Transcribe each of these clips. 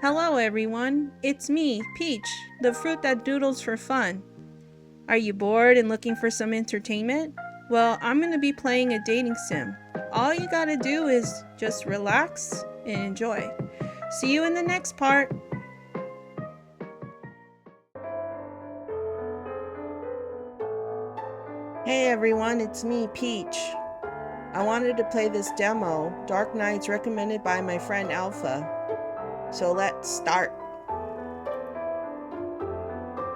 Hello everyone, it's me, Peach, the fruit that doodles for fun. Are you bored and looking for some entertainment? Well, I'm going to be playing a dating sim. All you gotta do is just relax and enjoy. See you in the next part. Hey everyone, it's me, Peach. I wanted to play this demo, Dark Nights, recommended by my friend Alpha. So let's start.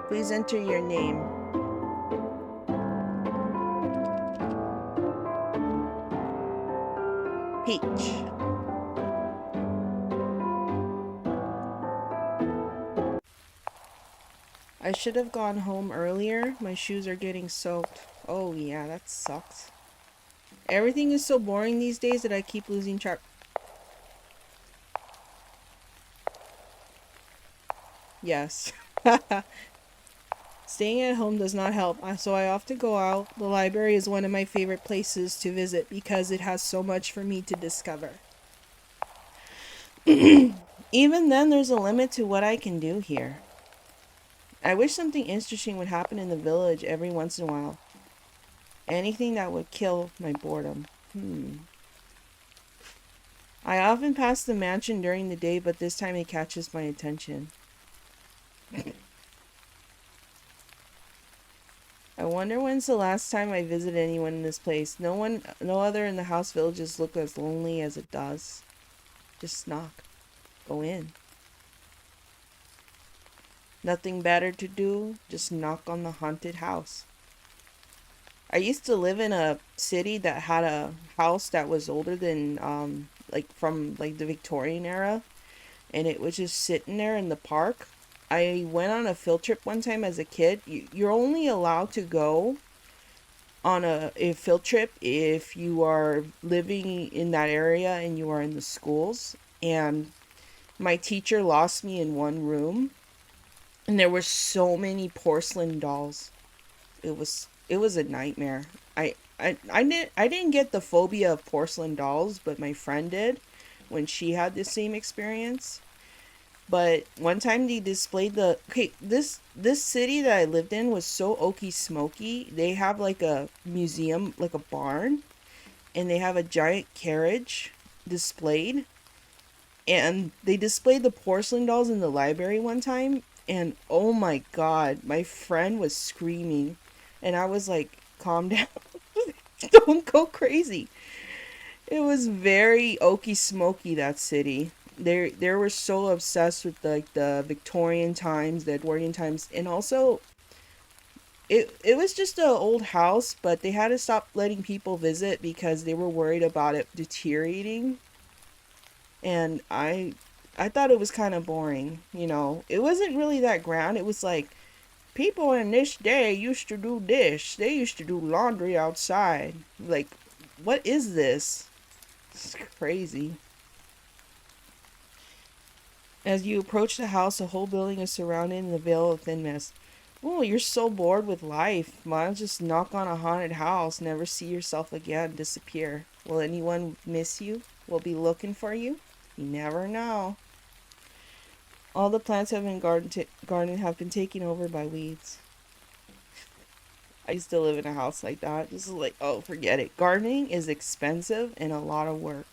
Please enter your name. Peach. I should have gone home earlier. My shoes are getting soaked. Oh yeah, that sucks. Everything is so boring these days that I keep losing track. Yes. Staying at home does not help, so I often go out. The library is one of my favorite places to visit because it has so much for me to discover. Even then, there's a limit to what I can do here. I wish something interesting would happen in the village every once in a while. Anything that would kill my boredom. I often pass the mansion during the day, but this time it catches my attention. I wonder when's the last time I visited anyone in this place. No other in the house villages look as lonely as it does. Just knock. Go in. Nothing better to do, just knock on the haunted house. I used to live in a city that had a house that was older than from the Victorian era, and it was just sitting there in the park. I went on a field trip one time as a kid. You're only allowed to go on a field trip if you are living in that area and you are in the schools. And my teacher lost me in one room, and there were so many porcelain dolls. It was a nightmare. I didn't get the phobia of porcelain dolls, but my friend did when she had the same experience. But one time they displayed this city that I lived in was so oaky smoky. They have like a museum, like a barn, and they have a giant carriage displayed. And they displayed the porcelain dolls in the library one time, and oh my god, my friend was screaming, and I was like, calm down. Don't go crazy. It was very oaky smoky, that city. They were so obsessed with the Victorian times, the Edwardian times, and also it was just an old house, but they had to stop letting people visit because they were worried about it deteriorating. And I thought it was kind of boring, you know. It wasn't really that grand. It was like people in this day used to do this. They used to do laundry outside. Like, what is this? It's crazy. As you approach the house, the whole building is surrounded in the veil of thin mist. Oh, you're so bored with life. Why not just knock on a haunted house, never see yourself again, disappear? Will anyone miss you? Will be looking for you? You never know. All the plants have been garden have been taken over by weeds. I used to live in a house like that. This is like, oh, forget it. Gardening is expensive and a lot of work.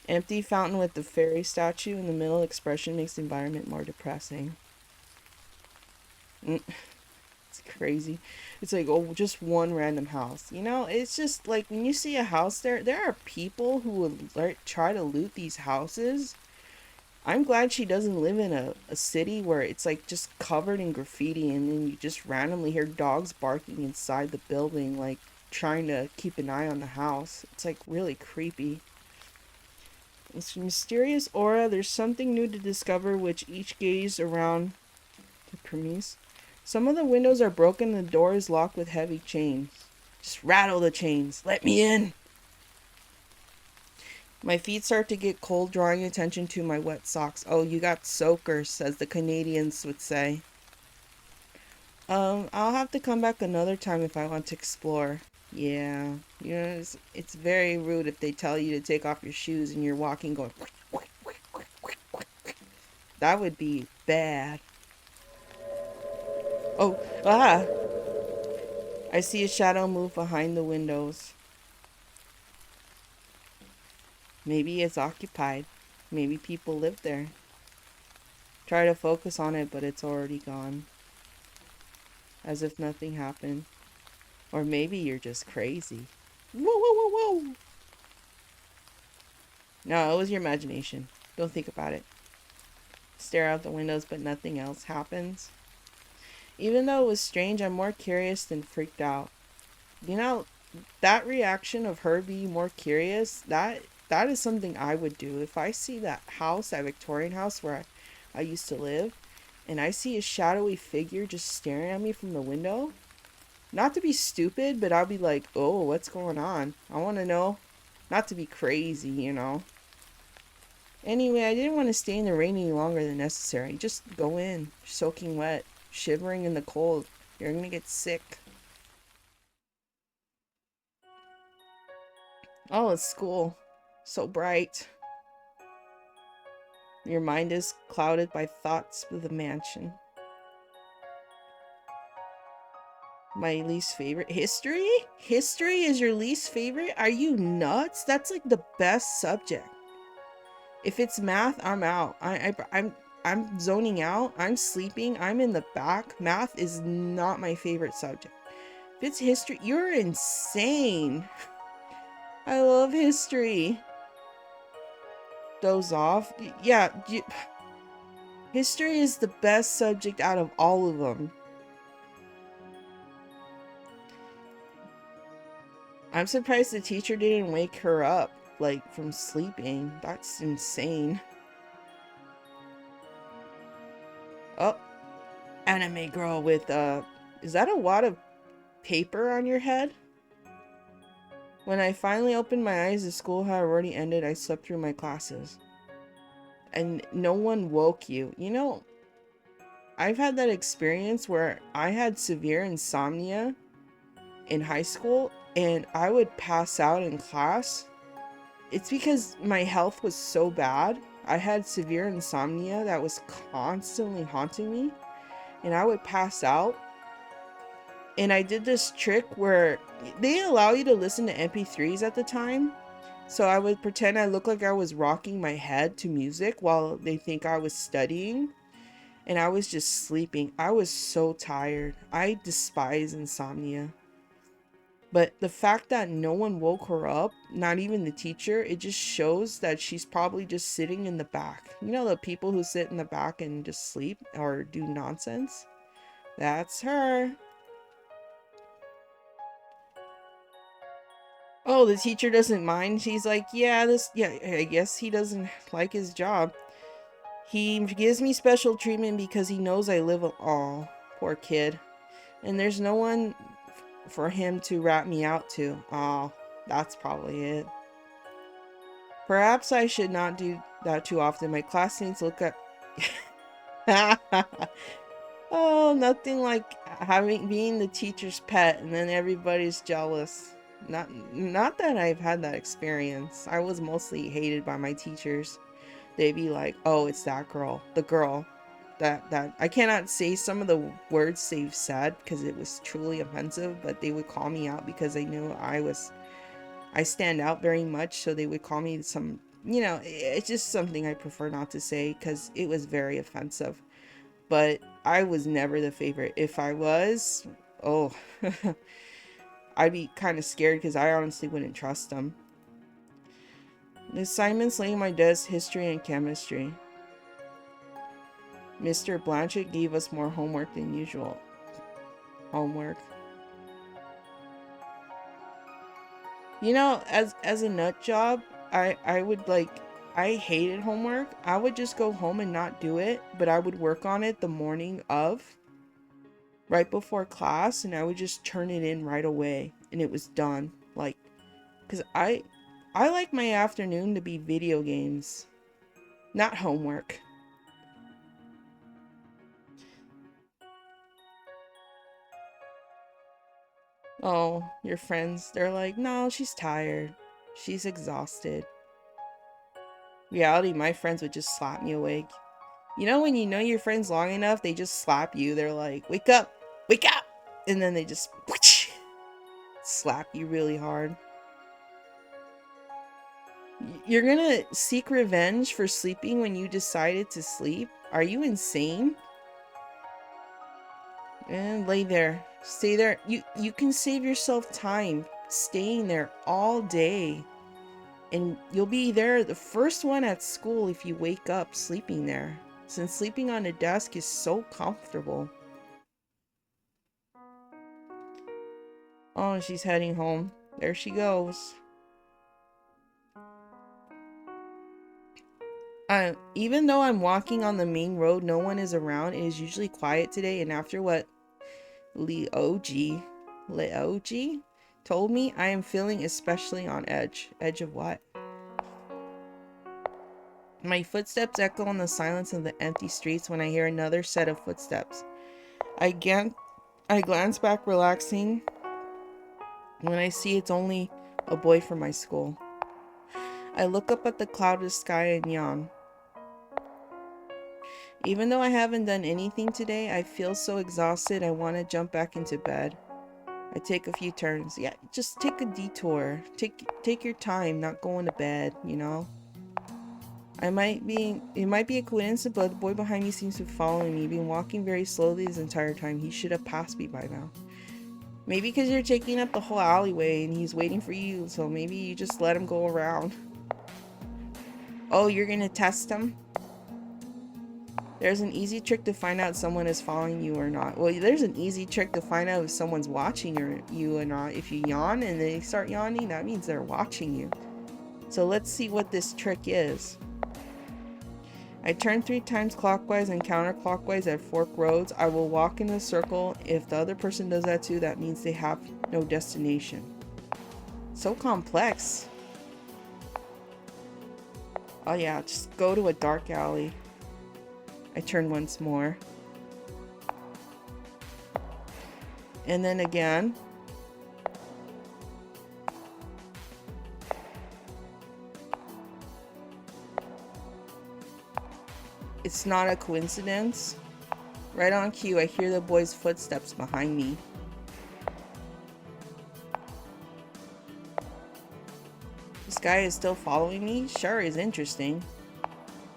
Empty fountain with the fairy statue in the middle expression makes the environment more depressing. It's crazy. It's like, oh, just one random house. You know, it's just like when you see a house there are people who would try to loot these houses. I'm glad she doesn't live in a city where it's like just covered in graffiti and then you just randomly hear dogs barking inside the building, like trying to keep an eye on the house. It's like really creepy. It's a mysterious aura. There's something new to discover which each gaze around the premise. Some of the windows are broken and the door is locked with heavy chains. Just rattle the chains. Let me in. My feet start to get cold, drawing attention to my wet socks. Oh, you got soakers, as the Canadians would say. I'll have to come back another time if I want to explore. Yeah, you know, it's very rude if they tell you to take off your shoes and you're walking going That would be bad. Oh, ah! I see a shadow move behind the windows. Maybe it's occupied. Maybe people live there. Try to focus on it, but it's already gone. As if nothing happened. Or maybe you're just crazy. Whoa, whoa, whoa, whoa! No, it was your imagination. Don't think about it. Stare out the windows, but nothing else happens. Even though it was strange, I'm more curious than freaked out. You know, that reaction of her being more curious, that is something I would do. If I see that house, that Victorian house where I used to live, and I see a shadowy figure just staring at me from the window, not to be stupid, but I'll be like, oh, what's going on? I want to know. Not to be crazy, you know. Anyway, I didn't want to stay in the rain any longer than necessary. Just go in, soaking wet, shivering in the cold. You're gonna get sick. Oh, it's school. So bright. Your mind is clouded by thoughts of the mansion. My least favorite. History? History is your least favorite? Are you nuts? That's like the best subject. If it's math, I'm out. I'm zoning out. I'm sleeping. I'm in the back. Math is not my favorite subject. If it's history, you're insane. I love history. Doze off? Yeah. History is the best subject out of all of them. I'm surprised the teacher didn't wake her up, like, from sleeping. That's insane. Oh, anime girl with, is that a wad of paper on your head? When I finally opened my eyes, the school had already ended. I slept through my classes. And no one woke you. You know, I've had that experience where I had severe insomnia in high school and I would pass out in class. It's because my health was so bad. I had severe insomnia that was constantly haunting me, and I would pass out. And I did this trick where they allow you to listen to MP3s at the time. So I would pretend I looked like I was rocking my head to music while they think I was studying. And I was just sleeping. I was so tired. I despise insomnia. But the fact that no one woke her up, not even the teacher, it just shows that she's probably just sitting in the back. You know, the people who sit in the back and just sleep or do nonsense? That's her. Oh, the teacher doesn't mind. She's like, yeah, I guess he doesn't like his job. He gives me special treatment because he knows I live. Oh, poor kid. And there's no one for him to rat me out to. Oh, that's probably it. Perhaps I should not do that too often. My classmates look at... Oh, nothing like being the teacher's pet and then everybody's jealous. Not that I've had that experience. I was mostly hated by my teachers. They'd be like, oh, it's that girl. The girl. That I cannot say some of the words they've said because it was truly offensive, but they would call me out because they knew I stand out very much, so they would call me some, you know, it's just something I prefer not to say because it was very offensive. But I was never the favorite. If I was, oh, I'd be kind of scared because I honestly wouldn't trust them. The assignments laying on my desk, history and chemistry. Mr. Blanchett gave us more homework than usual. Homework. You know, as a nut job, I would like, I hated homework. I would just go home and not do it, but I would work on it the morning of, right before class, and I would just turn it in right away, and it was done. Like, because I like my afternoon to be video games, not homework. Oh, your friends, they're like, no, she's tired. She's exhausted. Reality, my friends would just slap me awake. You know when you know your friends long enough, they just slap you. They're like, wake up, wake up. And then they just slap you really hard. You're gonna seek revenge for sleeping when you decided to sleep? Are you insane? And lay there. Stay there. You can save yourself time staying there all day. And you'll be there the first one at school if you wake up sleeping there. Since sleeping on a desk is so comfortable. Oh, she's heading home. There she goes. Even though I'm walking on the main road, no one is around. It is usually quiet today, and after what Leoji told me, I am feeling especially on edge. Edge of what? My footsteps echo on the silence of the empty streets when I hear another set of footsteps. I glance back, relaxing, when I see it's only a boy from my school. I look up at the cloudless sky and yawn. Even though I haven't done anything today, I feel so exhausted I want to jump back into bed. I take a few turns. Yeah, just take a detour. Take your time, not going to bed, you know? It might be a coincidence, but the boy behind me seems to be following me. Been walking very slowly this entire time. He should have passed me by now. Maybe because you're taking up the whole alleyway and he's waiting for you, so maybe you just let him go around. Oh, you're gonna test him? There's an easy trick to find out someone is following you or not. Well, there's an easy trick to find out if someone's watching you or not. If you yawn and they start yawning, that means they're watching you. So let's see what this trick is. I turn 3 times clockwise and counterclockwise at fork roads. I will walk in a circle. If the other person does that too, that means they have no destination. So complex. Oh yeah, just go to a dark alley. I turn once more. And then again. It's not a coincidence. Right on cue, I hear the boy's footsteps behind me. This guy is still following me? Sure is interesting.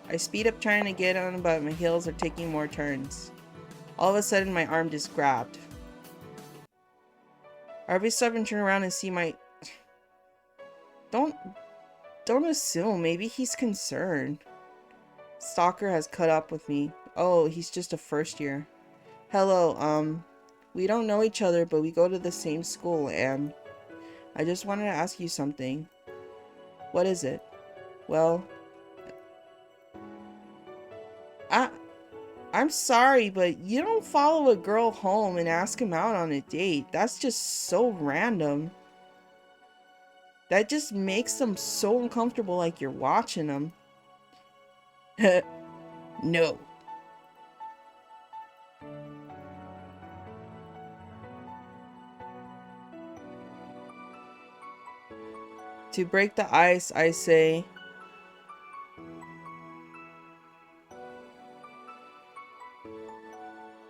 I speed up trying to get on, but my heels are taking more turns. All of a sudden, my arm just grabbed. RB stop and turn around and see my... Don't assume. Maybe he's concerned. Stalker has caught up with me. Oh, he's just a first year. Hello, we don't know each other, but we go to the same school, and I just wanted to ask you something. What is it? Well, I'm sorry, but you don't follow a girl home and ask him out on a date. That's just so random. That just makes them so uncomfortable, like you're watching them. No. To break the ice, I say...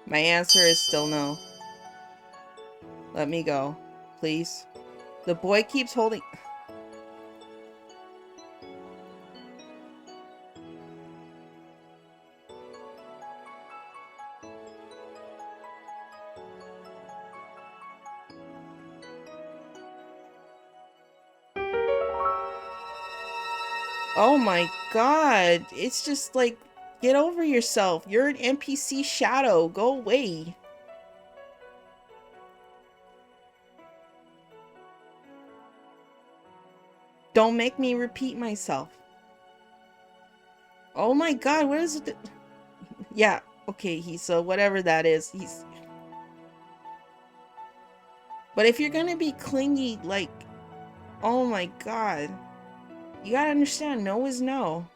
My answer is still no. Let me go, please. The boy keeps holding... Oh my god. It's just like, get over yourself. You're an NPC shadow. Go away. Don't make me repeat myself. Oh my god, what is it? Yeah, okay, so whatever that is, he's... But if you're gonna be clingy, like... Oh my god. You gotta understand, no is no.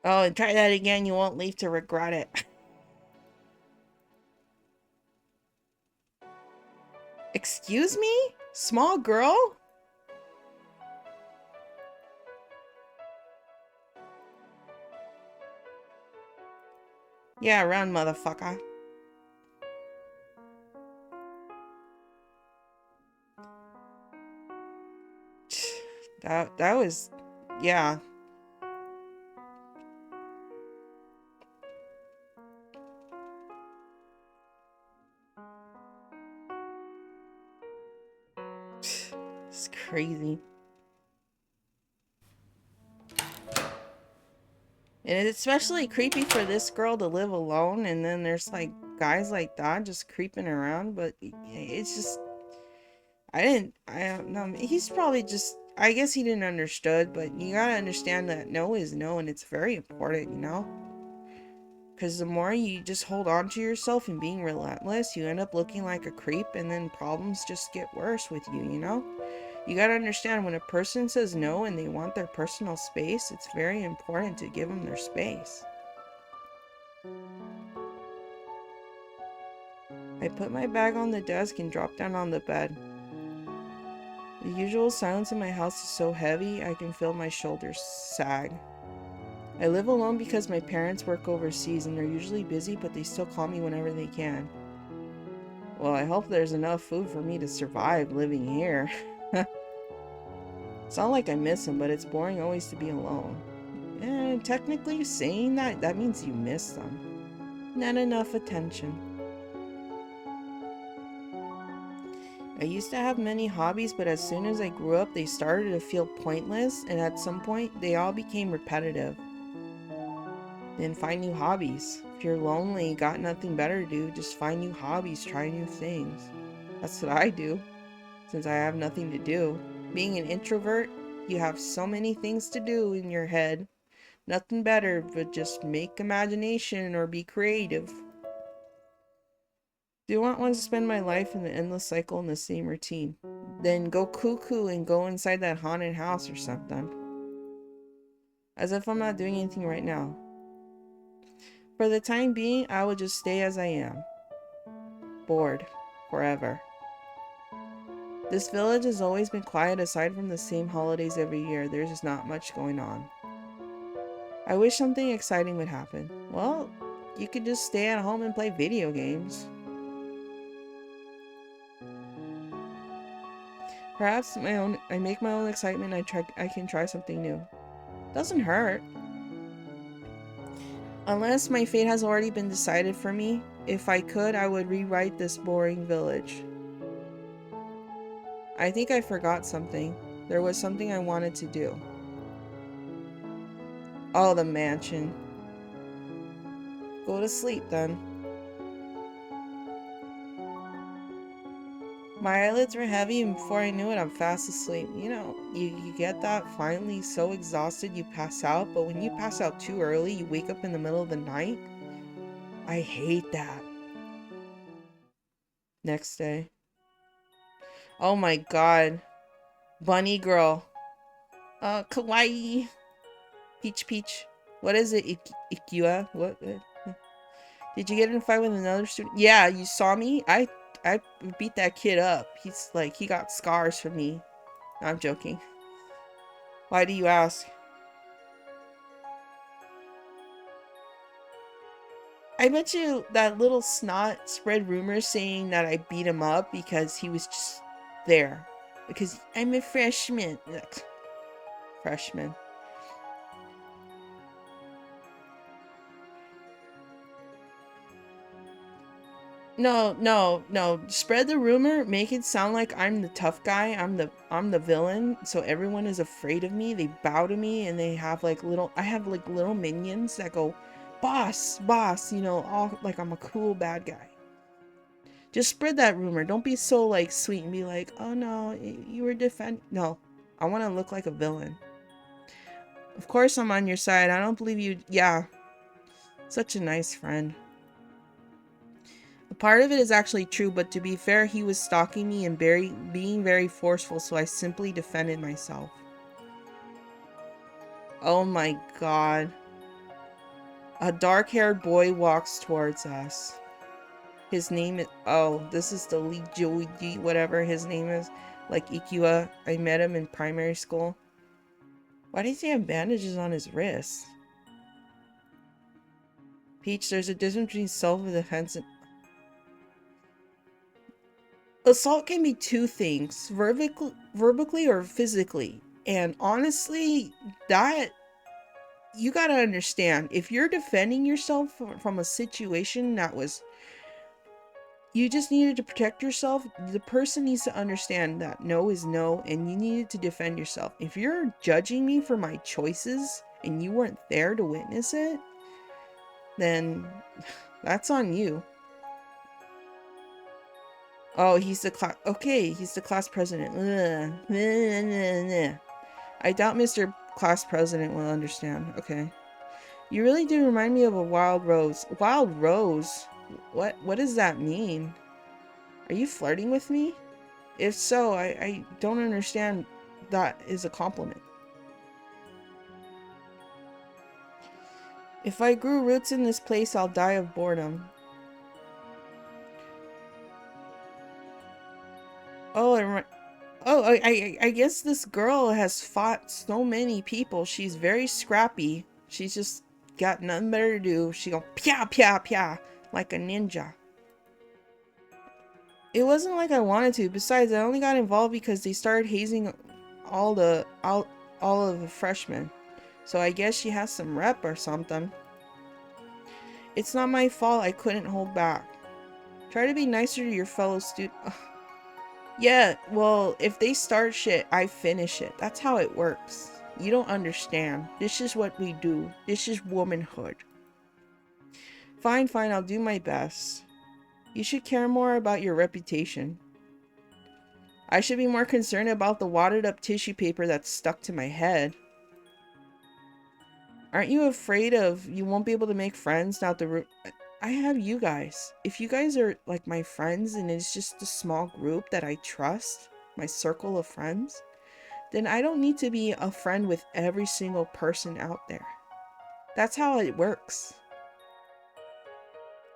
Oh, and try that again, you won't leave to regret it. Excuse me? Small girl? Yeah, run, motherfucker. That was, yeah. It's crazy. And it's especially creepy for this girl to live alone, and then there's like guys like that just creeping around. But it's just, I don't know. He's probably just, I guess he didn't understood, but you gotta understand that no is no, and it's very important, you know? Because the more you just hold on to yourself and being relentless, you end up looking like a creep, and then problems just get worse with you, you know? You gotta understand, when a person says no and they want their personal space, it's very important to give them their space. I put my bag on the desk and dropped down on the bed. The usual silence in my house is so heavy, I can feel my shoulders sag. I live alone because my parents work overseas and they're usually busy, but they still call me whenever they can. Well, I hope there's enough food for me to survive living here. It's not like I miss them, but it's boring always to be alone. And technically saying that means you miss them. Not enough attention. I used to have many hobbies, but as soon as I grew up, they started to feel pointless, and at some point, they all became repetitive. Then find new hobbies. If you're lonely, got nothing better to do, just find new hobbies, try new things. That's what I do, since I have nothing to do. Being an introvert, you have so many things to do in your head. Nothing better but just make imagination or be creative. Do not want to spend my life in an endless cycle in the same routine. Then go cuckoo and go inside that haunted house or something. As if I'm not doing anything right now. For the time being, I will just stay as I am. Bored. Forever. This village has always been quiet aside from the same holidays every year. There's just not much going on. I wish something exciting would happen. Well, you could just stay at home and play video games. Perhaps I make my own excitement. I can try something new. Doesn't hurt. Unless my fate has already been decided for me, if I could, I would rewrite this boring village. I think I forgot something. There was something I wanted to do. Oh, the mansion. Go to sleep then. My eyelids were heavy, and before I knew it, I'm fast asleep. You know, you get that finally so exhausted you pass out, but when you pass out too early, you wake up in the middle of the night. I hate that. Next day. Oh my god. Bunny girl. Kawaii. Peach. What is it? Ikua? What? Did you get in a fight with another student? Yeah, you saw me? I beat that kid up. He's like, he got scars from me. No, I'm joking. Why do you ask? I bet you that little snot spread rumors saying that I beat him up because he was just there. Because I'm a freshman. Ugh. Freshman. No. Spread the rumor, make it sound like I'm the tough guy, I'm the villain, so everyone is afraid of me. They bow to me, and they have like I have like little minions that go, boss, you know, all like I'm a cool bad guy. Just spread that rumor. Don't be so like sweet and be like, oh no, you were no. I want to look like a villain. Of course I'm on your side. I don't believe you. Yeah. Such a nice friend. A part of it is actually true, but to be fair, he was stalking me and being very forceful, so I simply defended myself. Oh my god. A dark-haired boy walks towards us. His name is... Oh, this is the Lee Joey, whatever his name is. Like Ikua. I met him in primary school. Why does he have bandages on his wrists? Peach, there's a difference between self-defense and... Assault can be two things, verbally or physically. And honestly, that... You gotta understand, if you're defending yourself from a situation that was... You just needed to protect yourself, the person needs to understand that no is no, and you needed to defend yourself. If you're judging me for my choices, and you weren't there to witness it, then that's on you. Oh, he's the class... Okay, he's the class president. I doubt Mr. Class President will understand. Okay. You really do remind me of a wild rose. Wild rose? What does that mean? Are you flirting with me? If so, I don't understand that is a compliment. If I grew roots in this place, I'll die of boredom. Oh, I guess this girl has fought so many people. She's very scrappy. She's just got nothing better to do. She go pya pya pya like a ninja. It wasn't like I wanted to. Besides, I only got involved because they started hazing all of the freshmen. So I guess she has some rep or something. It's not my fault I couldn't hold back. Try to be nicer to your fellow student. Yeah, well, if they start shit, I finish it. That's how it works. You don't understand. This is what we do. This is womanhood. Fine, I'll do my best. You should care more about your reputation. I should be more concerned about the wadded up tissue paper that's stuck to my head. Aren't you afraid you won't be able to make friends now I have you guys. If you guys are like my friends and it's just a small group that I trust, my circle of friends, then I don't need to be a friend with every single person out there. That's how it works.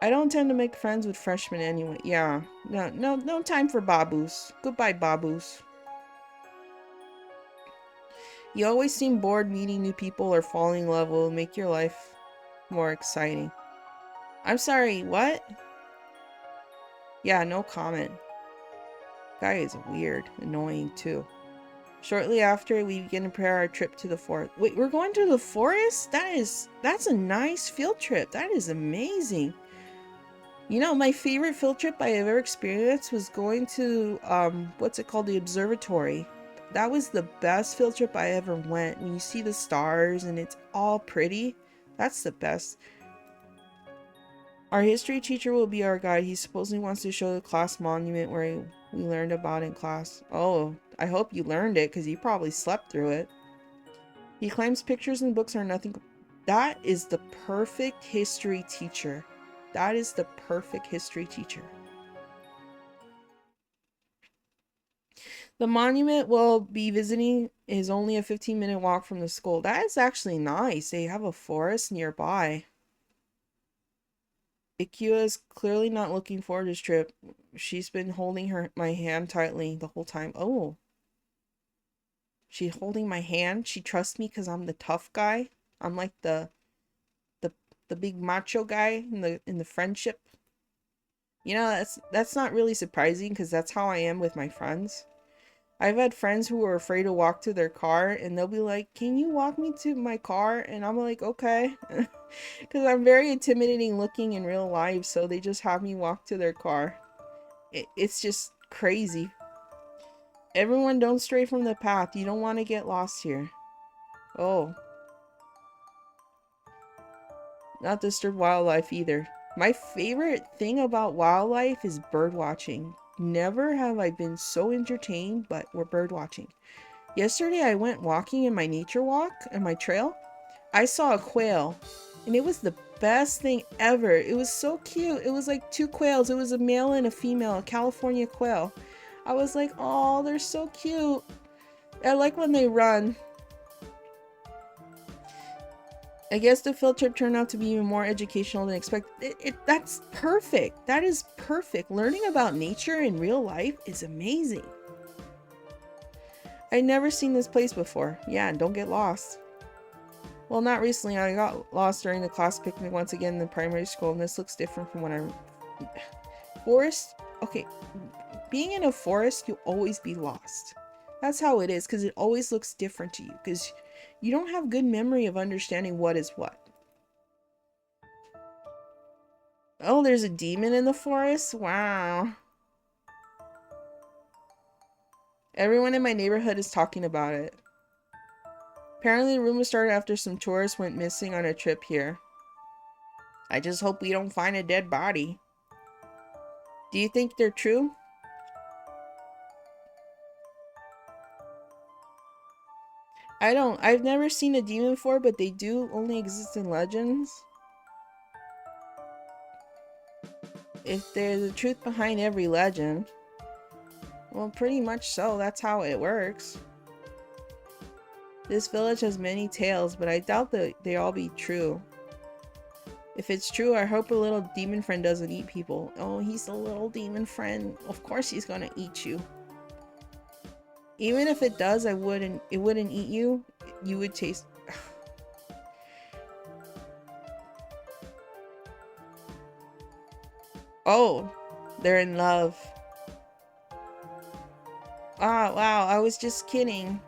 I don't tend to make friends with freshmen anyway. Yeah, no time for babus. Goodbye, babus. You always seem bored meeting new people or falling in love will make your life more exciting. I'm sorry, what? Yeah, no comment. Guy is weird, annoying too. Shortly after, we begin to prepare our trip to the forest. Wait, we're going to the forest? That's a nice field trip. That is amazing. You know, my favorite field trip I ever experienced was going to, what's it called? The observatory. That was the best field trip I ever went. When you see the stars and it's all pretty, that's the best. Our history teacher will be our guide. He supposedly wants to show the class monument where we learned about in class. Oh, I hope you learned it because you probably slept through it. He claims pictures and books are nothing. That is the perfect history teacher. That is the perfect history teacher. The monument we'll be visiting is only a 15-minute walk from the school. That is actually nice. They have a forest nearby. Ikea is clearly not looking forward to this trip. She's been holding my hand tightly the whole time. Oh. She's holding my hand. She trusts me because I'm the tough guy. I'm like the big macho guy in the friendship. You know, that's not really surprising because that's how I am with my friends. I've had friends who are afraid to walk to their car and they'll be like, "Can you walk me to my car?" And I'm like, "Okay." Because I'm very intimidating looking in real life, so they just have me walk to their car. It's just crazy. Everyone don't stray from the path. You don't want to get lost here. Oh. Not disturb wildlife either. My favorite thing about wildlife is bird watching. Never have I been so entertained, but we're bird watching. Yesterday I went walking in my nature walk and my trail. I saw a quail and it was the best thing ever. It was so cute. It was like two quails. It was a male and a female, a California quail. I was like, oh, they're so cute. I like when they run. I guess the field trip turned out to be even more educational than expected. That's perfect. That is perfect. Learning about nature in real life is amazing. I'd never seen this place before. Yeah, and don't get lost. Well, not recently. I got lost during the class picnic once again in the primary school, and this looks different from when I... Forest? Okay, being in a forest, you'll always be lost. That's how it is, because it always looks different to you, because you don't have good memory of understanding what is what. Oh, there's a demon in the forest? Wow. Everyone in my neighborhood is talking about it. Apparently the rumor started after some tourists went missing on a trip here. I just hope we don't find a dead body. Do you think they're true? I've never seen a demon before, but they do only exist in legends. If there's a truth behind every legend, well, pretty much so. That's how it works. This village has many tales, but I doubt that they all be true. If it's true, I hope a little demon friend doesn't eat people. Oh, he's a little demon friend. Of course he's gonna eat you. Even if it does, it wouldn't eat you. You would taste... Oh, they're in love. Ah, wow, I was just kidding.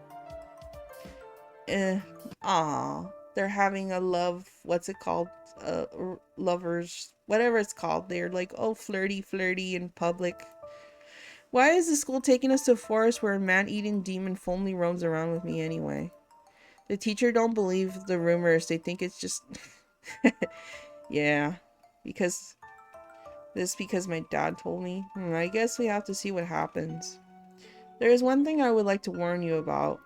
Aw, they're having a love, what's it called? Lovers, whatever it's called. They're like, oh, flirty in public. Why is the school taking us to a forest where a man-eating demon only roams around with me anyway? The teacher don't believe the rumors. They think it's just... Yeah, because my dad told me. I guess we have to see what happens. There is one thing I would like to warn you about.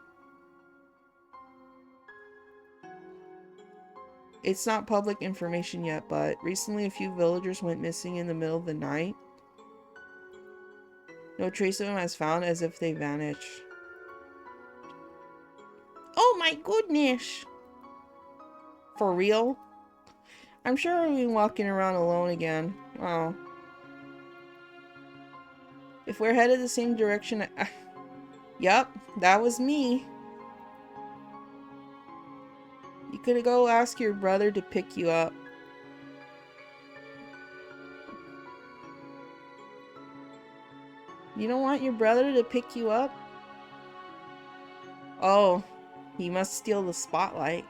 It's not public information yet, but recently a few villagers went missing in the middle of the night. No trace of them has found, as if they vanished. Oh my goodness! For real? I'm sure I've been walking around alone again. Oh. If we're headed the same direction, Yup, that was me. You could go ask your brother to pick you up. You don't want your brother to pick you up? Oh, he must steal the spotlight.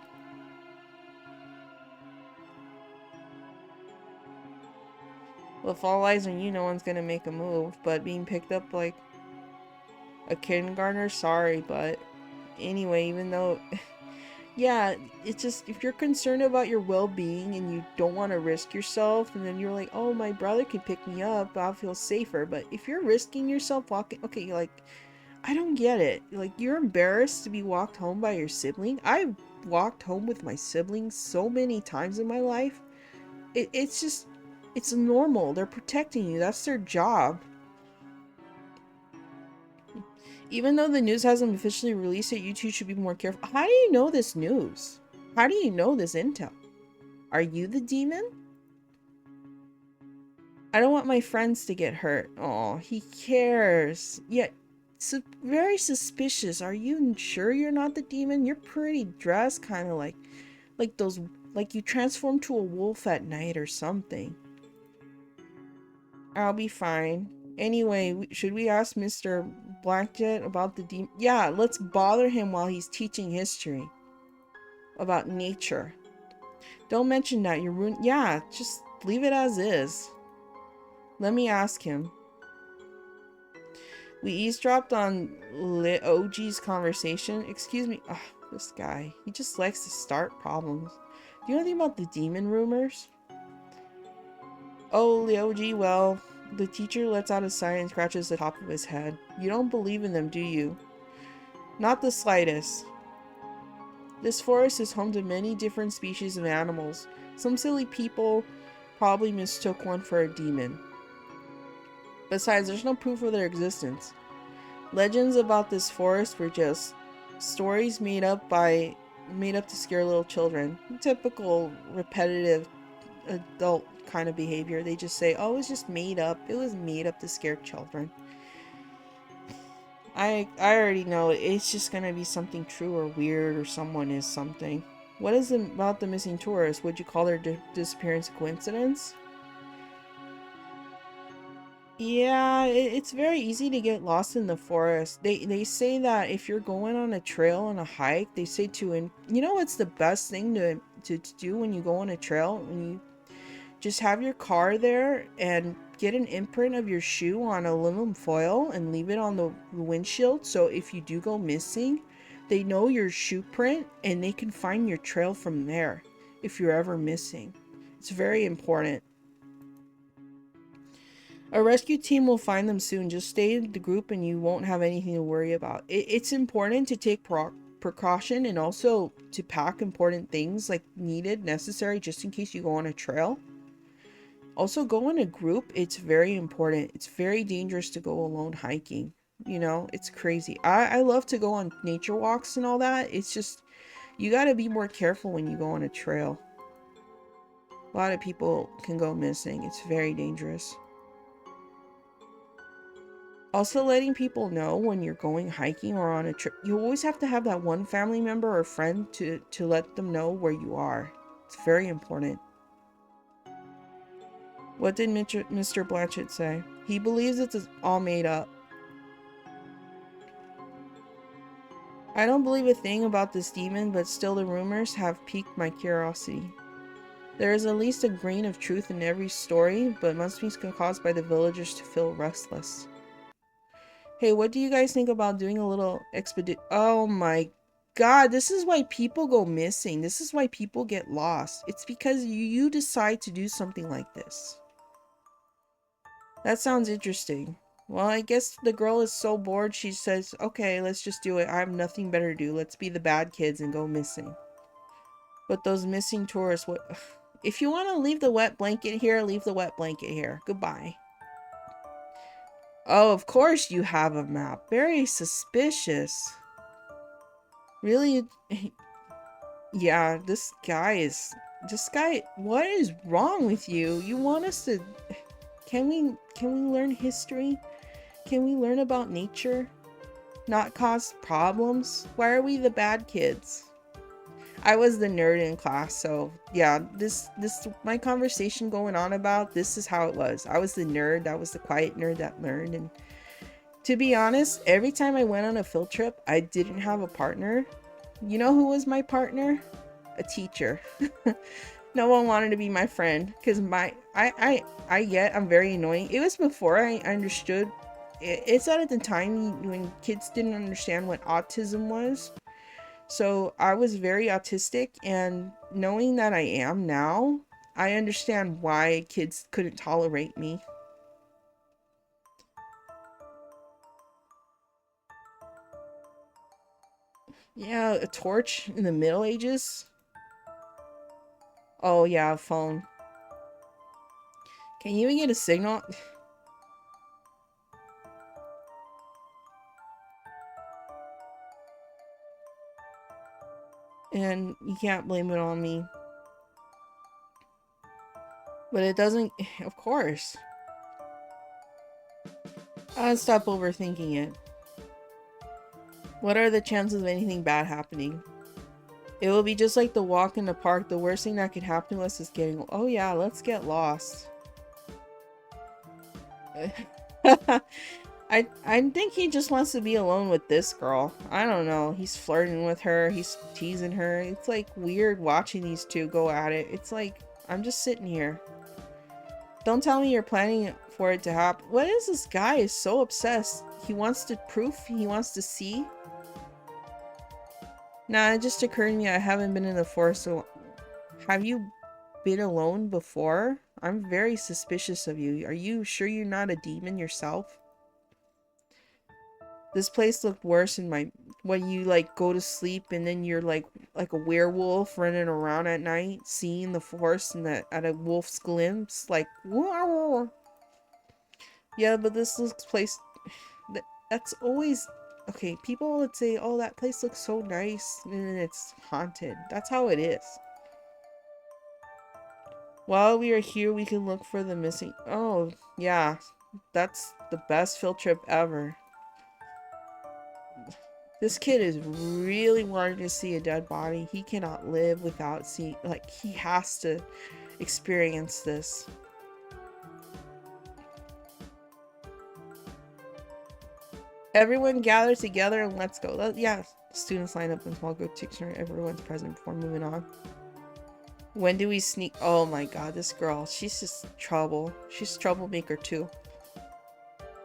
Well, if all eyes on you, no one's gonna make a move. But being picked up like a kindergartner, sorry, but anyway, even though... Yeah, it's just, if you're concerned about your well-being and you don't want to risk yourself, and then you're like, oh, my brother could pick me up, I'll feel safer. But if you're risking yourself walking, okay, like, I don't get it. Like, you're embarrassed to be walked home by your sibling. I've walked home with my siblings so many times in my life. It's just, it's normal. They're protecting you. That's their job. Even though the news hasn't officially released it, you two should be more careful. How do you know this news? How do you know this intel? Are you the demon? I don't want my friends to get hurt. Oh, he cares. Yeah, very suspicious. Are you sure you're not the demon? You're pretty dressed, kind of like those, like you transform to a wolf at night or something. I'll be fine. Anyway, should we ask Mr. Blackjet about the demon? Yeah, let's bother him while he's teaching history. About nature. Don't mention that, you're ruined. Yeah, just leave it as is. Let me ask him. We eavesdropped on OG's conversation. Excuse me. Ugh, this guy. He just likes to start problems. Do you know anything about the demon rumors? Oh, Leoji, well, the teacher lets out a sigh and scratches the top of his head. You don't believe in them, do you? Not the slightest. This forest is home to many different species of animals. Some silly people probably mistook one for a demon. Besides, there's no proof of their existence. Legends about this forest were just stories made up to scare little children. Typical repetitive adult kind of behavior. They just say, oh, it was just made up. It was made up to scare children. I already know it's just gonna be something true or weird, or someone is something. What is it about the missing tourist? Would you call their disappearance a coincidence? Yeah, it's very easy to get lost in the forest. They say that if you're going on a trail on a hike, they say to, and you know what's the best thing to do when you go on a trail? When you just have your car there and get an imprint of your shoe on aluminum foil and leave it on the windshield, so if you do go missing, they know your shoe print and they can find your trail from there if you're ever missing. It's very important. A rescue team will find them soon. Just stay in the group and you won't have anything to worry about. It's important to take precaution and also to pack important things like needed, necessary, just in case you go on a trail. Also, go in a group. It's very important. It's very dangerous to go alone hiking. You know, it's crazy. I love to go on nature walks and all that. It's just, you got to be more careful when you go on a trail. A lot of people can go missing. It's very dangerous. Also, letting people know when you're going hiking or on a trip. You always have to have that one family member or friend to let them know where you are. It's very important. What did Mr. Blanchett say? He believes it's all made up. I don't believe a thing about this demon, but still the rumors have piqued my curiosity. There is at least a grain of truth in every story, but must be caused by the villagers to feel restless. Hey, what do you guys think about doing a little expedition? Oh my god, this is why people go missing. This is why people get lost. It's because you decide to do something like this. That sounds interesting. Well, I guess the girl is so bored she says, okay, let's just do it. I have nothing better to do. Let's be the bad kids and go missing. But those missing tourists, what? If you want to leave the wet blanket here, leave the wet blanket here. Goodbye. Oh, of course you have a map. Very suspicious. Really? Yeah, this guy, what is wrong with you? You want us to, can we learn history? Can we learn about nature? Not cause problems? Why are we the bad kids? I was the nerd in class, so yeah, this my conversation going on about this is how it was. I was the nerd, I was the quiet nerd that learned, and to be honest, every time I went on a field trip, I didn't have a partner. You know who was my partner? A teacher. No one wanted to be my friend because I'm very annoying. It was before I understood. It's at the time when kids didn't understand what autism was. So I was very autistic, and knowing that I am now, I understand why kids couldn't tolerate me. Yeah, a torch in the Middle Ages. Oh yeah, a phone. Can you even get a signal? And you can't blame it on me. But it doesn't, of course. I'll stop overthinking it. What are the chances of anything bad happening? It will be just like the walk in the park. The worst thing that could happen to us is getting, oh yeah, let's get lost. I think he just wants to be alone with this girl. I don't know. He's flirting with her. He's teasing her. It's like weird watching these two go at it. It's like, I'm just sitting here. Don't tell me you're planning for it to happen. What is this guy is so obsessed? He wants to proof. He wants to see. Nah, it just occurred to me I haven't been in the forest so. Have you been alone before? I'm very suspicious of you. Are you sure you're not a demon yourself? This place looked worse in my when you like go to sleep and then you're like a werewolf running around at night, seeing the forest and at a wolf's glimpse, like whoa. Yeah, but this place that's always okay. People would say, "Oh, that place looks so nice," and it's haunted. That's how it is. While we are here, we can look for the missing. Oh, yeah, that's the best field trip ever. This kid is really wanting to see a dead body. He cannot live without seeing, like, he has to experience this. Everyone gather together and let's go. Yeah, students line up in small group to ensure everyone's present before moving on. When do we sneak? Oh my god, this girl, she's just trouble. She's troublemaker too.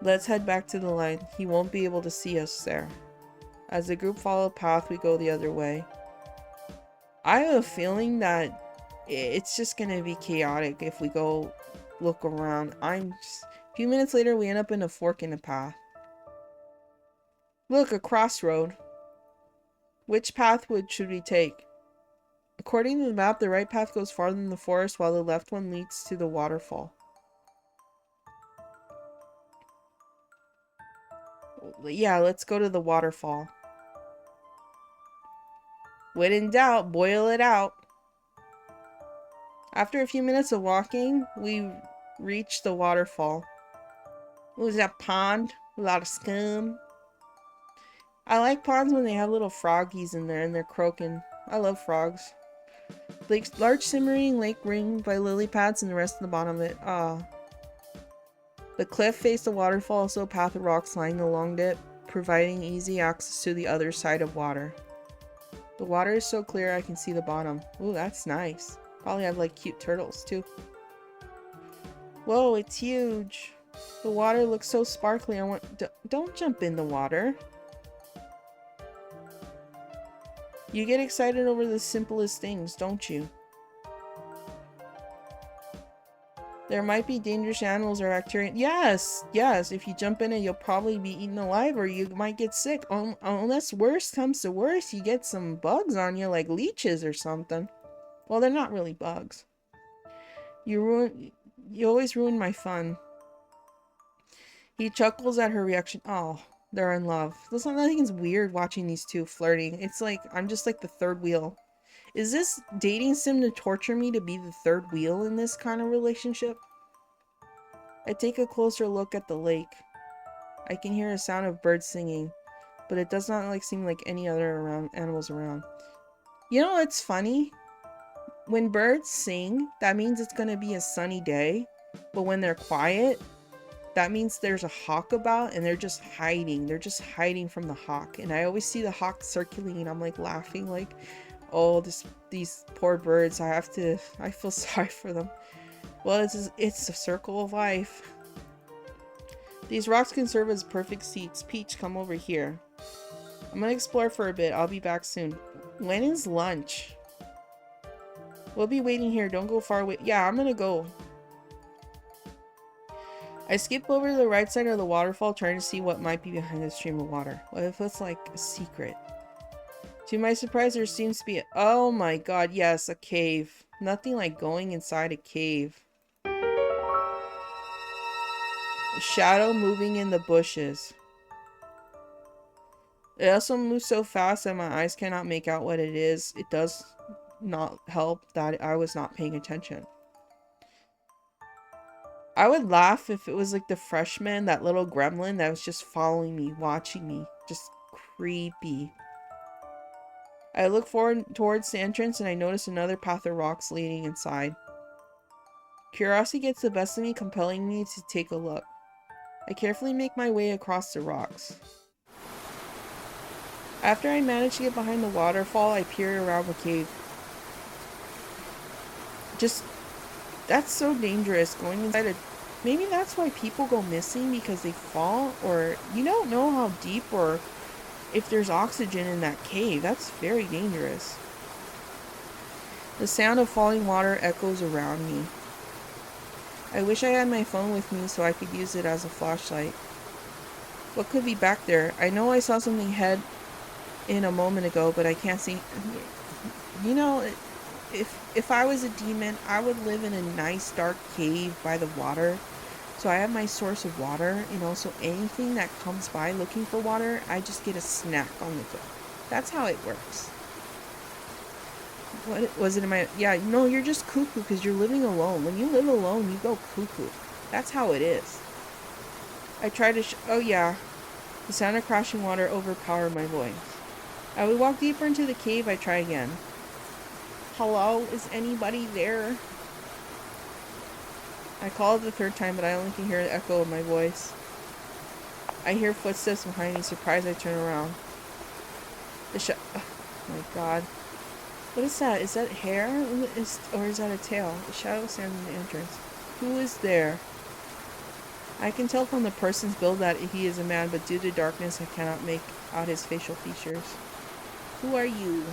Let's head back to the line. He won't be able to see us there. As the group follow a path, we go the other way. I have a feeling that it's just gonna be chaotic if we go look around. A few minutes later, we end up in a fork in the path. Look, a crossroad. Which path should we take? According to the map, the right path goes farther in the forest, while the left one leads to the waterfall. Yeah, let's go to the waterfall. When in doubt, boil it out. After a few minutes of walking, we reach the waterfall. What was that, pond? A lot of scum. I like ponds when they have little froggies in there and they're croaking. I love frogs. Large simmering lake ringed by lily pads and the rest of the bottom of it. Ah. The cliff faced the waterfall, also a path of rocks lying along it, providing easy access to the other side of water. The water is so clear I can see the bottom. Ooh, that's nice. Probably have like cute turtles too. Whoa, it's huge. The water looks so sparkly. Don't jump in the water. You get excited over the simplest things, don't you? There might be dangerous animals or bacteria. Yes, yes. If you jump in it, you'll probably be eaten alive or you might get sick. Unless worst comes to worst, you get some bugs on you like leeches or something. Well, they're not really bugs. You always ruin my fun. He chuckles at her reaction. Oh, they're in love. Listen, I think it's weird watching these two flirting. It's like, I'm just like the third wheel. Is this dating sim to torture me to be the third wheel in this kind of relationship? I take a closer look at the lake. I can hear a sound of birds singing, but it does not seem like any other animals around. You know what's funny? When birds sing, that means it's gonna be a sunny day, but when they're quiet, that means there's a hawk about and they're just hiding. They're just hiding from the hawk. And I always see the hawk circulating. I'm like laughing like, oh, these poor birds. I feel sorry for them. Well, it's a circle of life. These rocks can serve as perfect seats. Peach, come over here. I'm gonna explore for a bit. I'll be back soon. When is lunch? We'll be waiting here. Don't go far away. Yeah, I'm gonna go. I skip over to the right side of the waterfall, trying to see what might be behind the stream of water. What if it's like a secret? To my surprise, there seems to be a— oh my god, yes, a cave. Nothing like going inside a cave. A shadow moving in the bushes. It also moves so fast that my eyes cannot make out what it is. It does not help that I was not paying attention. I would laugh if it was like the freshman, that little gremlin that was just following me, watching me. Just creepy. I look forward towards the entrance and I notice another path of rocks leading inside. Curiosity gets the best of me, compelling me to take a look. I carefully make my way across the rocks. After I manage to get behind the waterfall, I peer around the cave. That's so dangerous, going inside a— maybe that's why people go missing, because they fall, or you don't know how deep or if there's oxygen in that cave. That's very dangerous. The sound of falling water echoes around me. I wish I had my phone with me so I could use it as a flashlight. What could be back there? I know I saw something head in a moment ago, but I can't see. You know, if I was a demon, I would live in a nice dark cave by the water. So I have my source of water, and also anything that comes by looking for water, I just get a snack on the go. That's how it works. What was it in my— yeah, no, you're just cuckoo because you're living alone. When you live alone, you go cuckoo. That's how it is. I try to— oh yeah. The sound of crashing water overpowered my voice. I would walk deeper into the cave. I try again. Hello? Is anybody there? I call it the third time, but I only can hear the echo of my voice. I hear footsteps behind me. Surprised, I turn around. Oh my god. What is that? Is that hair? Or is that a tail? The shadow stands in the entrance. Who is there? I can tell from the person's build that he is a man, but due to darkness I cannot make out his facial features. Who are you?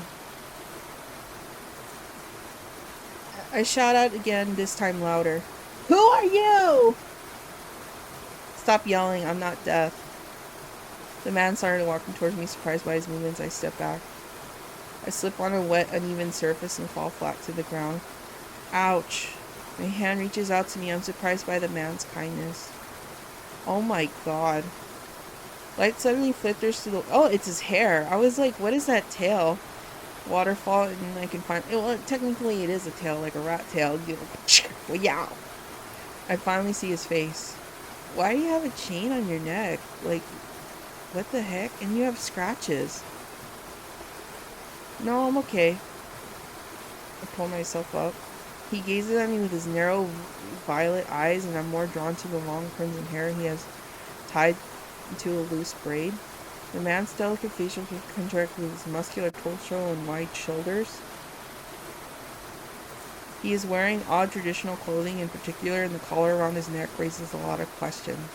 I shout out again, this time louder. Who are you? Stop yelling, I'm not deaf. The man started walking towards me, surprised by his movements. I step back. I slip on a wet, uneven surface and fall flat to the ground. Ouch. My hand reaches out to me. I'm surprised by the man's kindness. Oh my god. Light suddenly flickers to the... Oh, it's his hair. I was like, what is that tail? Waterfall, and I can find... Well, technically it is a tail, like a rat tail. Wow. I finally see his face. Why do you have a chain on your neck? Like, what the heck? And you have scratches. No, I'm okay. I pull myself up. He gazes at me with his narrow violet eyes, and I'm more drawn to the long crimson hair he has tied into a loose braid. The man's delicate facial contract with his muscular torso and wide shoulders. He is wearing odd traditional clothing, in particular, and the collar around his neck raises a lot of questions.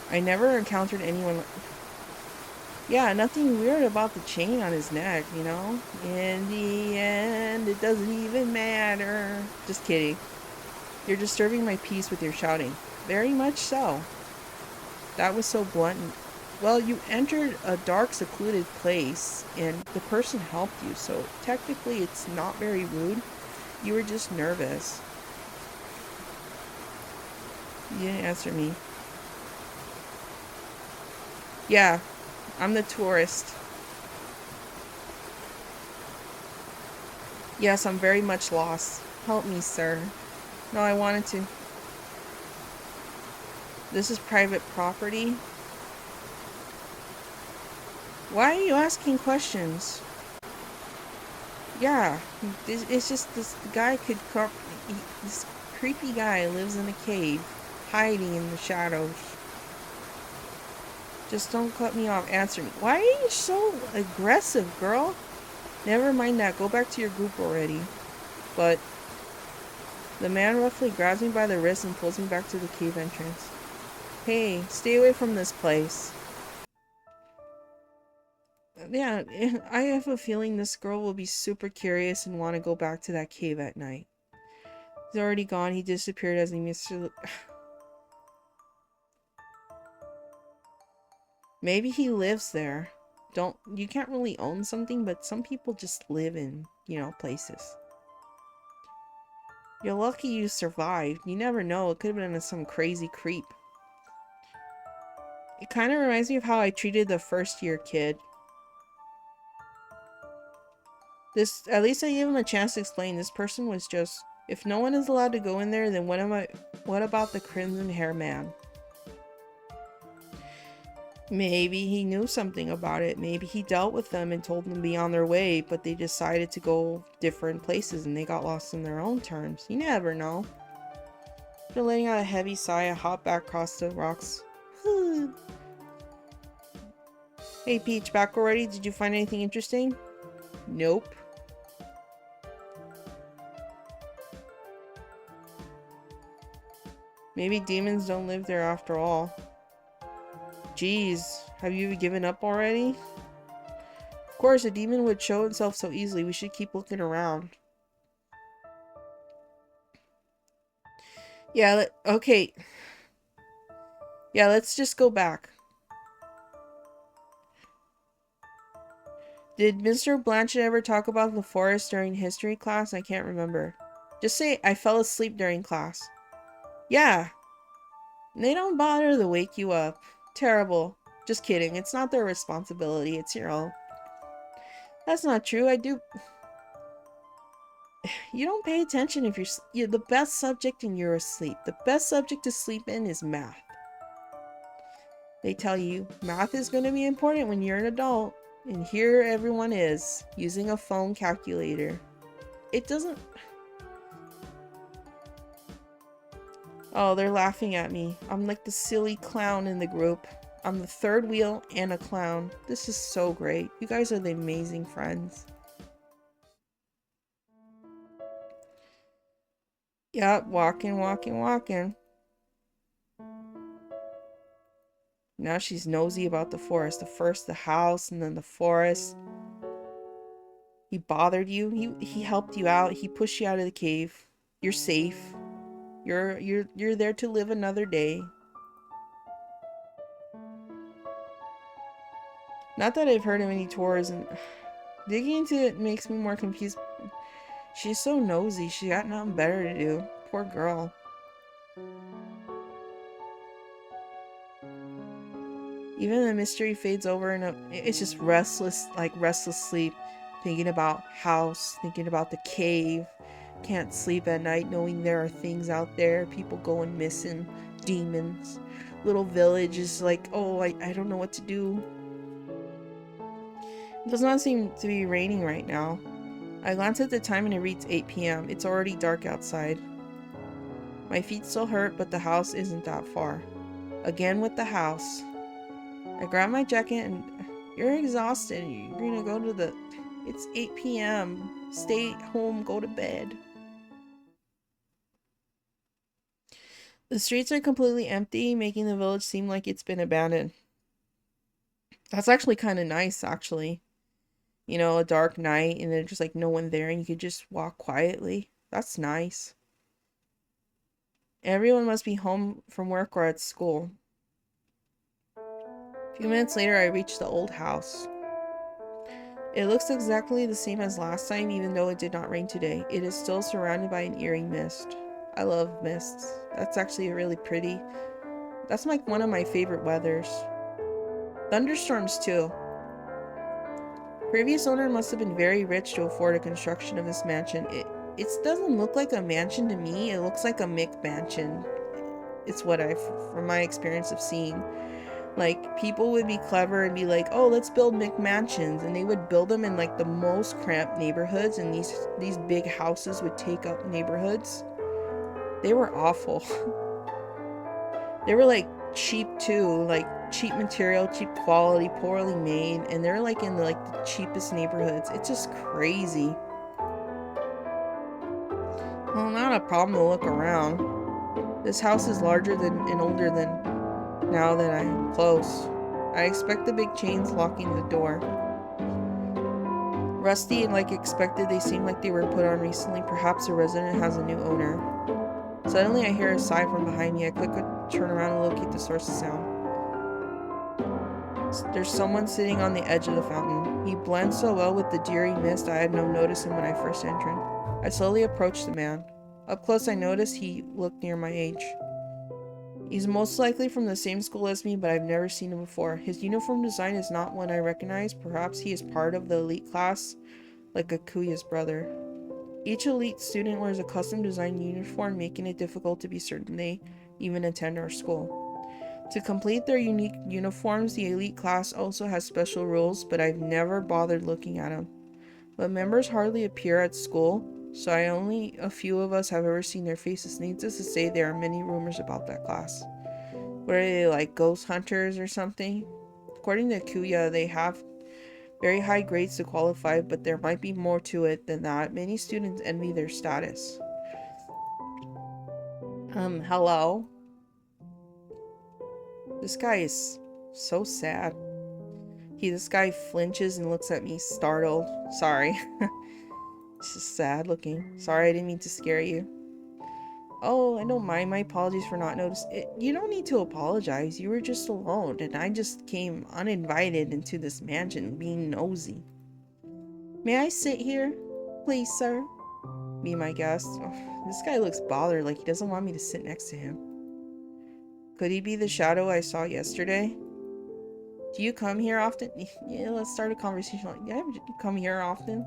I never encountered anyone like... Yeah, nothing weird about the chain on his neck, you know? In the end, it doesn't even matter. Just kidding. You're disturbing my peace with your shouting. Very much so. That was so blunt. Well, you entered a dark, secluded place, and the person helped you, so technically it's not very rude. You were just nervous. You didn't answer me. Yeah, I'm the tourist. Yes, I'm very much lost. Help me, sir. No, I wanted to. This is private property. Why are you asking questions? Yeah, it's just this guy could come. This creepy guy lives in a cave, hiding in the shadows. Just don't cut me off. Answer me. Why are you so aggressive, girl? Never mind that. Go back to your group already. But the man roughly grabs me by the wrist and pulls me back to the cave entrance. Hey, stay away from this place. Yeah, I have a feeling this girl will be super curious and want to go back to that cave at night. He's already gone. He disappeared as he missed... Maybe he lives there. You can't really own something, but some people just live in, you know, places. You're lucky you survived. You never know. It could have been some crazy creep. It kind of reminds me of how I treated the first-year kid. At least I gave him a chance to explain. This person was just... If no one is allowed to go in there, then what about the crimson hair man? Maybe he knew something about it. Maybe he dealt with them and told them to be on their way, but they decided to go different places and they got lost in their own terms. You never know. After letting out a heavy sigh, I hop back across the rocks. Hey Peach, back already? Did you find anything interesting? Nope. Maybe demons don't live there after all. Jeez, have you given up already? Of course, a demon would show itself so easily. We should keep looking around. Yeah, okay. Yeah, let's just go back. Did Mr. Blanchett ever talk about the forest during history class? I can't remember. Just say I fell asleep during class. Yeah. They don't bother to wake you up. Terrible. Just kidding. It's not their responsibility. It's your own. That's not true. I do... You don't pay attention if you're the best subject and you're asleep. The best subject to sleep in is math. They tell you math is going to be important when you're an adult. And here everyone is, using a phone calculator. It doesn't... Oh, they're laughing at me. I'm like the silly clown in the group. I'm the third wheel and a clown. This is so great. You guys are the amazing friends. Yep, walking, walking, walking. Now she's nosy about the forest. The first the house and then the forest. He bothered you. He helped you out. He pushed you out of the cave. You're safe. You're there to live another day. Not that I've heard of any tours, and digging into it makes me more confused. She's so nosy. She got nothing better to do. Poor girl. Even the mystery fades over and it's just restless, like restless sleep. Thinking about house, thinking about the cave. Can't sleep at night knowing there are things out there. People going missing. Demons. Little village is like, oh, I don't know what to do. It does not seem to be raining right now. I glance at the time and it reads 8 p.m. It's already dark outside. My feet still hurt, but the house isn't that far. Again with the house. I grab my jacket and you're exhausted. You're gonna go to the... It's 8 p.m. Stay home, go to bed. The streets are completely empty, making the village seem like it's been abandoned. That's actually kind of nice, actually. You know, a dark night and there's just like no one there and you could just walk quietly. That's nice. Everyone must be home from work or at school. A few minutes later, I reach the old house. It looks exactly the same as last time, even though it did not rain today. It is still surrounded by an eerie mist. I love mists. That's actually really pretty. That's like one of my favorite weathers. Thunderstorms too. Previous owner must have been very rich to afford a construction of this mansion. It doesn't look like a mansion to me. It looks like a McMansion. It's what from my experience of seeing. Like, people would be clever and be like, oh, let's build McMansions. And they would build them in, like, the most cramped neighborhoods. And these big houses would take up neighborhoods. They were awful. They were, like, cheap, too. Like, cheap material, cheap quality, poorly made. And they're, like, in, like, the cheapest neighborhoods. It's just crazy. Well, not a problem to look around. This house is larger than and older than... Now that I am close, I expect the big chains locking the door. Rusty and like expected, they seem like they were put on recently. Perhaps the resident has a new owner. Suddenly I hear a sigh from behind me. I quickly turn around and locate the source of sound. There's someone sitting on the edge of the fountain. He blends so well with the dreary mist I had no notice him when I first entered. I slowly approached the man. Up close I noticed he looked near my age. He's most likely from the same school as me, but I've never seen him before. His uniform design is not one I recognize. Perhaps he is part of the elite class, like Akuya's brother. Each elite student wears a custom-designed uniform, making it difficult to be certain they even attend our school. To complete their unique uniforms, the elite class also has special rules, but I've never bothered looking at them. But members hardly appear at school, so only a few of us have ever seen their faces. Needless to say, there are many rumors about that class. What are they, like ghost hunters or something? According to Kuya, they have very high grades to qualify, but there might be more to it than that. Many students envy their status. Hello? This guy is so sad. This guy flinches and looks at me startled. Sorry. It's just sad looking. Sorry, I didn't mean to scare you. Oh, I don't mind. My apologies for not noticing. You don't need to apologize. You were just alone, and I just came uninvited into this mansion, being nosy. May I sit here? Please, sir? Be my guest. Oh, this guy looks bothered, like he doesn't want me to sit next to him. Could he be the shadow I saw yesterday? Do you come here often? Yeah, let's start a conversation. Like, yeah, you come here often?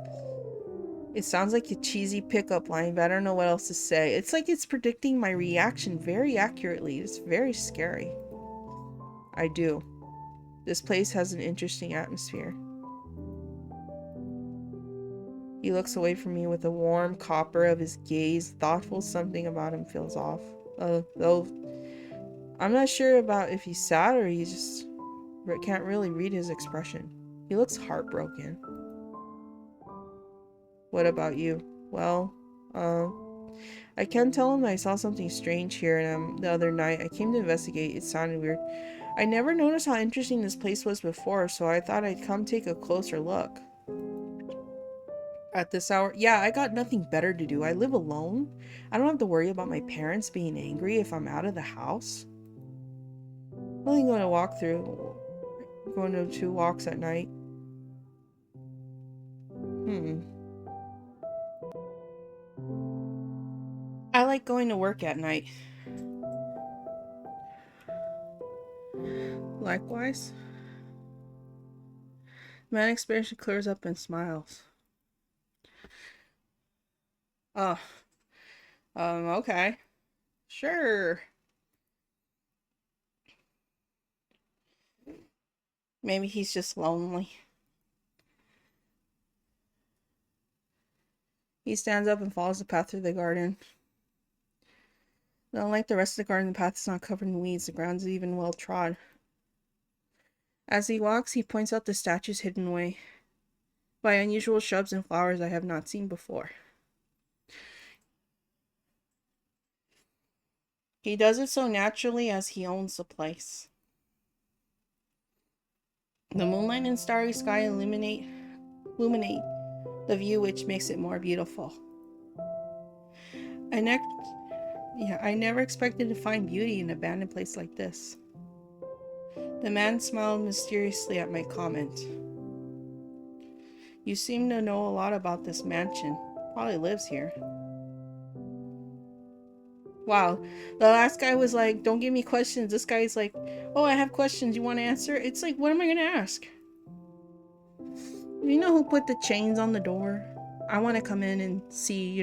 It sounds like a cheesy pickup line, but I don't know what else to say. It's like it's predicting my reaction very accurately. It's very scary. I do. This place has an interesting atmosphere. He looks away from me with a warm copper of his gaze, thoughtful. Something about him feels off. Though I'm not sure about if he's sad or he just can't really read his expression. He looks heartbroken. What about you? Well, I can tell him I saw something strange here the other night. I came to investigate. It sounded weird. I never noticed how interesting this place was before, so I thought I'd come take a closer look. At this hour? Yeah, I got nothing better to do. I live alone. I don't have to worry about my parents being angry if I'm out of the house. I'm only going to walk through. Going to 2 walks at night. I like going to work at night. Likewise. Man expression clears up and smiles. Oh. Okay. Sure. Maybe he's just lonely. He stands up and follows the path through the garden. Unlike the rest of the garden, the path is not covered in weeds. The ground is even well trod. As he walks, he points out the statues hidden away by unusual shrubs and flowers I have not seen before. He does it so naturally as he owns the place. The moonlight and starry sky illuminate the view, which makes it more beautiful. I never expected to find beauty in an abandoned place like this. The man smiled mysteriously at my comment. You seem to know a lot about this mansion. Probably lives here. Wow. The last guy was like, don't give me questions. This guy's like, oh, I have questions. You want to answer? It's like, what am I going to ask? You know who put the chains on the door? I want to come in and see,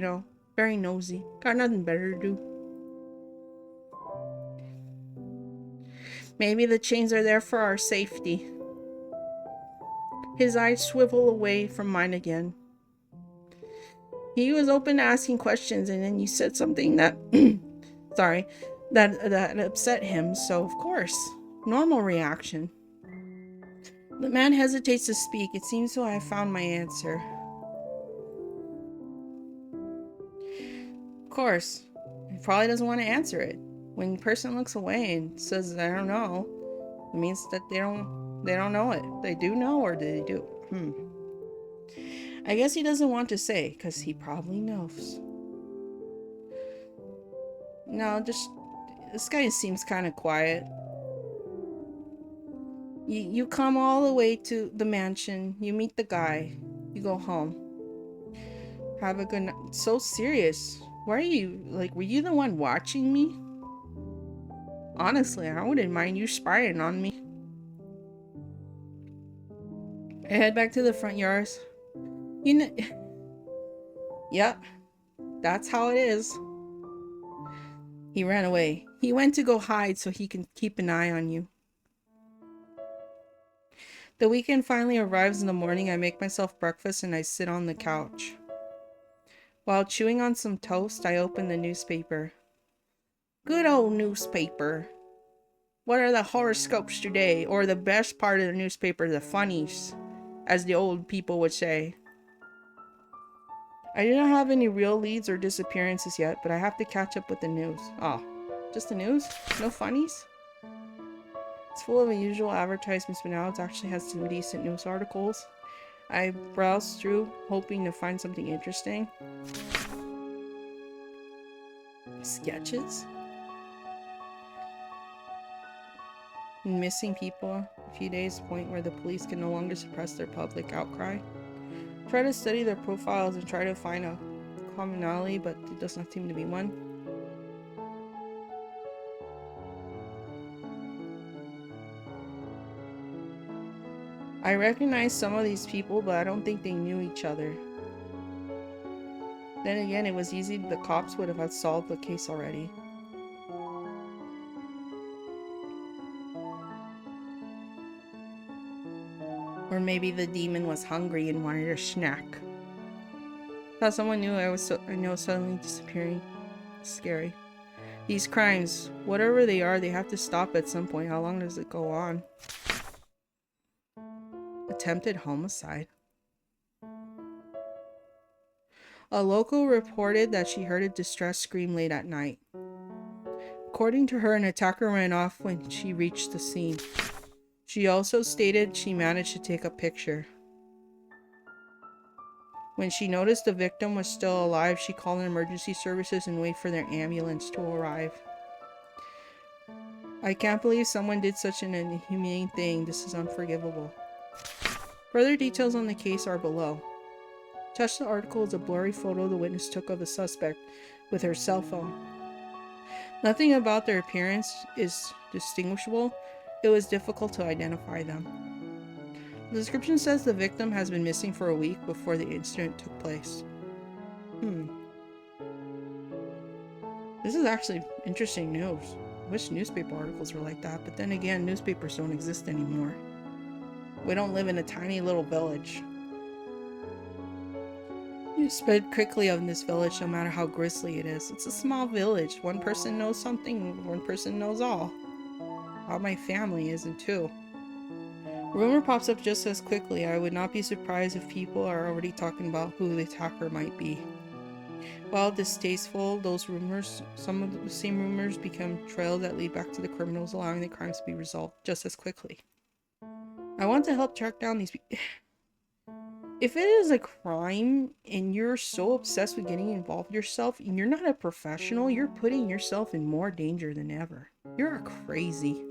very nosy. Got nothing better to do. Maybe the chains are there for our safety. His eyes swivel away from mine again. He was open to asking questions, and then you said something that that upset him, so of course, normal reaction. The man hesitates to speak. It seems so I have found my answer. Of course, he probably doesn't want to answer it. When a person looks away and says, I don't know, it means that they don't know it. They do know, or do they do? I guess he doesn't want to say, because he probably knows. No, this guy seems kind of quiet. You come all the way to the mansion, you meet the guy, you go home. Have a good night. So serious. Why are you, were you the one watching me? Honestly, I wouldn't mind you spying on me. I head back to the front yards. Yep, that's how it is. He ran away. He went to go hide so he can keep an eye on you. The weekend finally arrives in the morning. I make myself breakfast and I sit on the couch. While chewing on some toast, I open the newspaper. Good old newspaper. What are the horoscopes today? Or the best part of the newspaper, the funnies, as the old people would say. I do not have any real leads or disappearances yet, but I have to catch up with the news. Oh, just the news? No funnies? It's full of unusual advertisements, but now it actually has some decent news articles. I browse through, hoping to find something interesting. Sketches? Missing people. A few days, point where the police can no longer suppress their public outcry. Try to study their profiles and try to find a commonality, but it does not seem to be one. I recognize some of these people, but I don't think they knew each other. Then again, it was easy. The cops would have solved the case already. Or maybe the demon was hungry and wanted a snack. Thought someone knew I know suddenly disappearing. Scary. These crimes, whatever they are, they have to stop at some point. How long does it go on? Attempted homicide. A local reported that she heard a distressed scream late at night. According to her, an attacker ran off when she reached the scene. She also stated she managed to take a picture. When she noticed the victim was still alive, she called in emergency services and waited for their ambulance to arrive. I can't believe someone did such an inhumane thing. This is unforgivable. Further details on the case are below. Attached to the article is a blurry photo the witness took of the suspect with her cell phone. Nothing about their appearance is distinguishable. It was difficult to identify them. The description says the victim has been missing for a week before the incident took place. This is actually interesting news. I wish newspaper articles were like that, but then again, newspapers don't exist anymore. We don't live in a tiny little village. You spread quickly in this village no matter how grisly it is. It's a small village. One person knows something, one person knows all. All my family isn't too. Rumor pops up just as quickly. I would not be surprised if people are already talking about who the attacker might be. While distasteful, those rumors, some of the same rumors become trails that lead back to the criminals, allowing the crimes to be resolved just as quickly. I want to help track down these people. If it is a crime and you're so obsessed with getting involved yourself and you're not a professional, you're putting yourself in more danger than ever. You're crazy.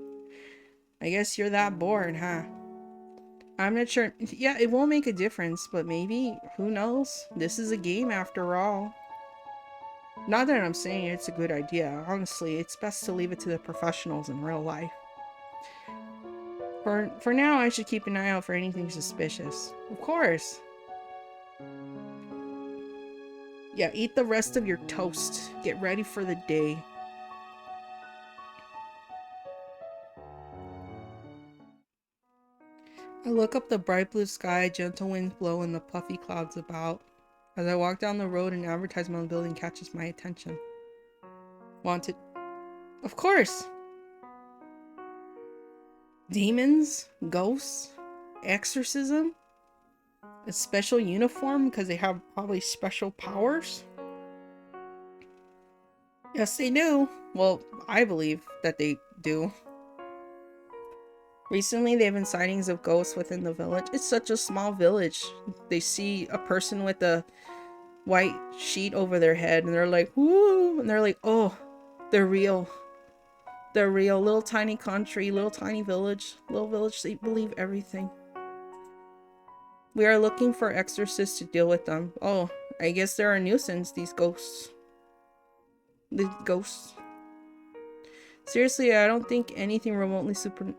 I guess you're that bored, huh? I'm not sure. Yeah, it won't make a difference, but maybe, who knows? This is a game after all. Not that I'm saying it's a good idea. Honestly, it's best to leave it to the professionals in real life. For now, I should keep an eye out for anything suspicious. Of course. Yeah, eat the rest of your toast. Get ready for the day. I look up the bright blue sky, gentle winds blow and the puffy clouds about. As I walk down the road, an advertisement on the building catches my attention. Wanted. Of course! Demons? Ghosts? Exorcism? A special uniform because they have probably special powers? Yes, they do. Well, I believe that they do. Recently, there have been sightings of ghosts within the village. It's such a small village. They see a person with a white sheet over their head and they're like, woo! And they're like, oh, they're real. They're real. Little tiny country, little tiny village. Little village, they believe everything. We are looking for exorcists to deal with them. Oh, I guess they're a nuisance, these ghosts. The ghosts. Seriously, I don't think anything remotely super...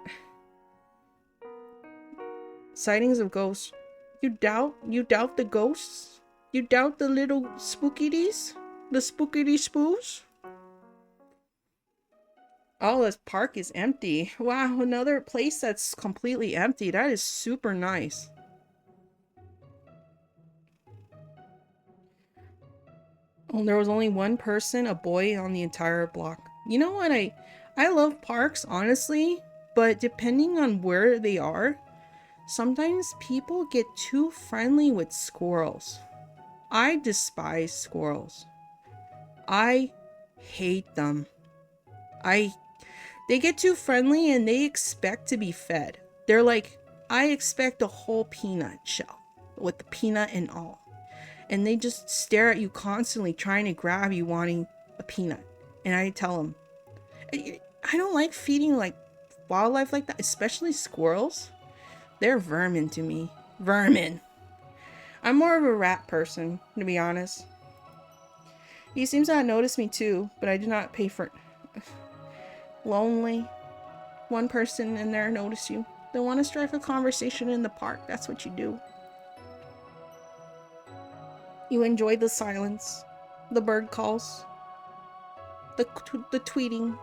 Sightings of ghosts. You doubt the ghosts? You doubt the little spookities? The spookity spoos? Oh, this park is empty. Wow, another place that's completely empty. That is super nice. Oh, there was only one person, a boy, on the entire block. You know what? I love parks, honestly, but depending on where they are, sometimes people get too friendly with squirrels. I despise squirrels. I hate them. They get too friendly and they expect to be fed. They're like, I expect a whole peanut shell with the peanut and all. And they just stare at you constantly trying to grab you wanting a peanut. And I tell them, I don't like feeding like wildlife like that, especially squirrels. They're vermin to me. Vermin. I'm more of a rat person, to be honest. He seems to have noticed me too, but I did not pay for it. Lonely. One person in there noticed you. They want to strike a conversation in the park. That's what you do. You enjoy the silence, the bird calls, the tweeting.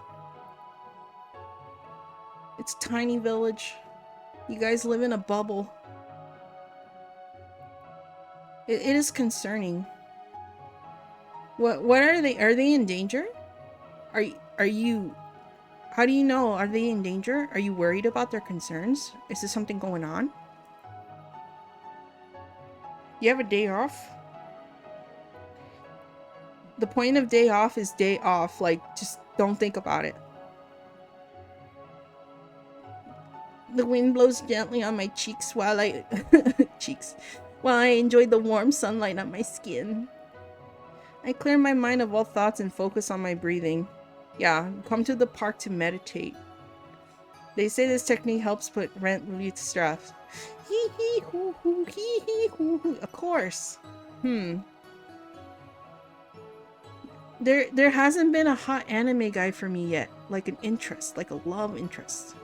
It's a tiny village. You guys live in a bubble. It is concerning. What are they? Are they in danger? Are you? How do you know? Are they in danger? Are you worried about their concerns? Is there something going on? You have a day off? The point of day off is day off. Like, just don't think about it. The wind blows gently on my cheeks while I while I enjoy the warm sunlight on my skin. I clear my mind of all thoughts and focus on my breathing. Yeah, come to the park to meditate. They say this technique helps put relief stress. Hee hee hoo hoo hee hee hoo hoo. Of course. There hasn't been a hot anime guy for me yet. Like an interest, like a love interest.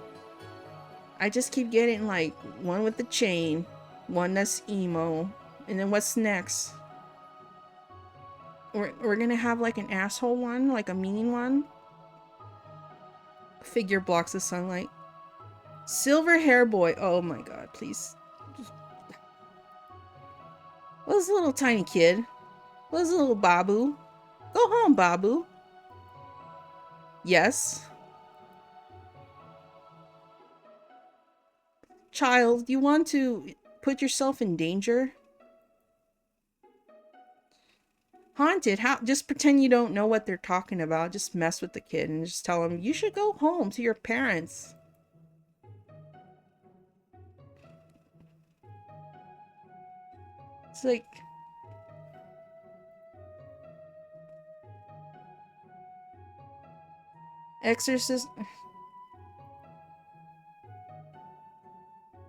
I just keep getting like one with the chain, one that's emo, and then what's next? We're gonna have like an asshole one, like a mean one. Figure blocks the sunlight. Silver hair boy. Oh my god, please. What's a little tiny kid? What's a little Babu? Go home, Babu. Yes. Child, you want to put yourself in danger? Haunted? How? Just pretend you don't know what they're talking about. Just mess with the kid and just tell him, you should go home to your parents. It's like... Exorcist...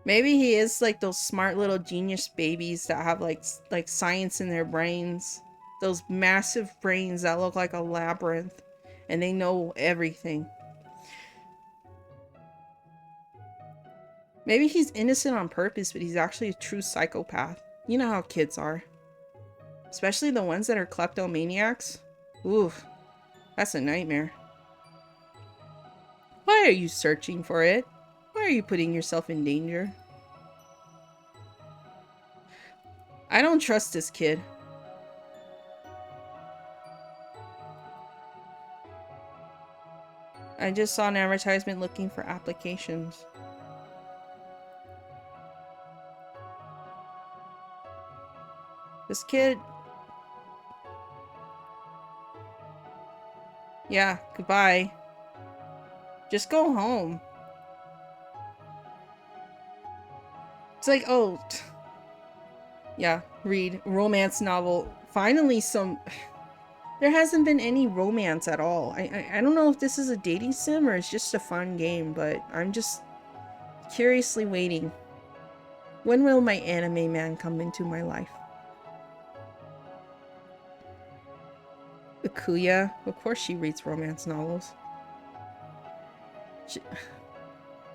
Maybe he is like those smart little genius babies that have like science in their brains. Those massive brains that look like a labyrinth. And they know everything. Maybe he's innocent on purpose, but he's actually a true psychopath. You know how kids are. Especially the ones that are kleptomaniacs. Oof. That's a nightmare. Why are you searching for it? Why are you putting yourself in danger? I don't trust this kid. I just saw an advertisement looking for applications. This kid... Yeah, goodbye. Just go home. It's like, oh... Yeah, read. Romance novel. Finally some... There hasn't been any romance at all. I don't know if this is a dating sim or it's just a fun game, but I'm just curiously waiting. When will my anime man come into my life? Akuya? Of course she reads romance novels.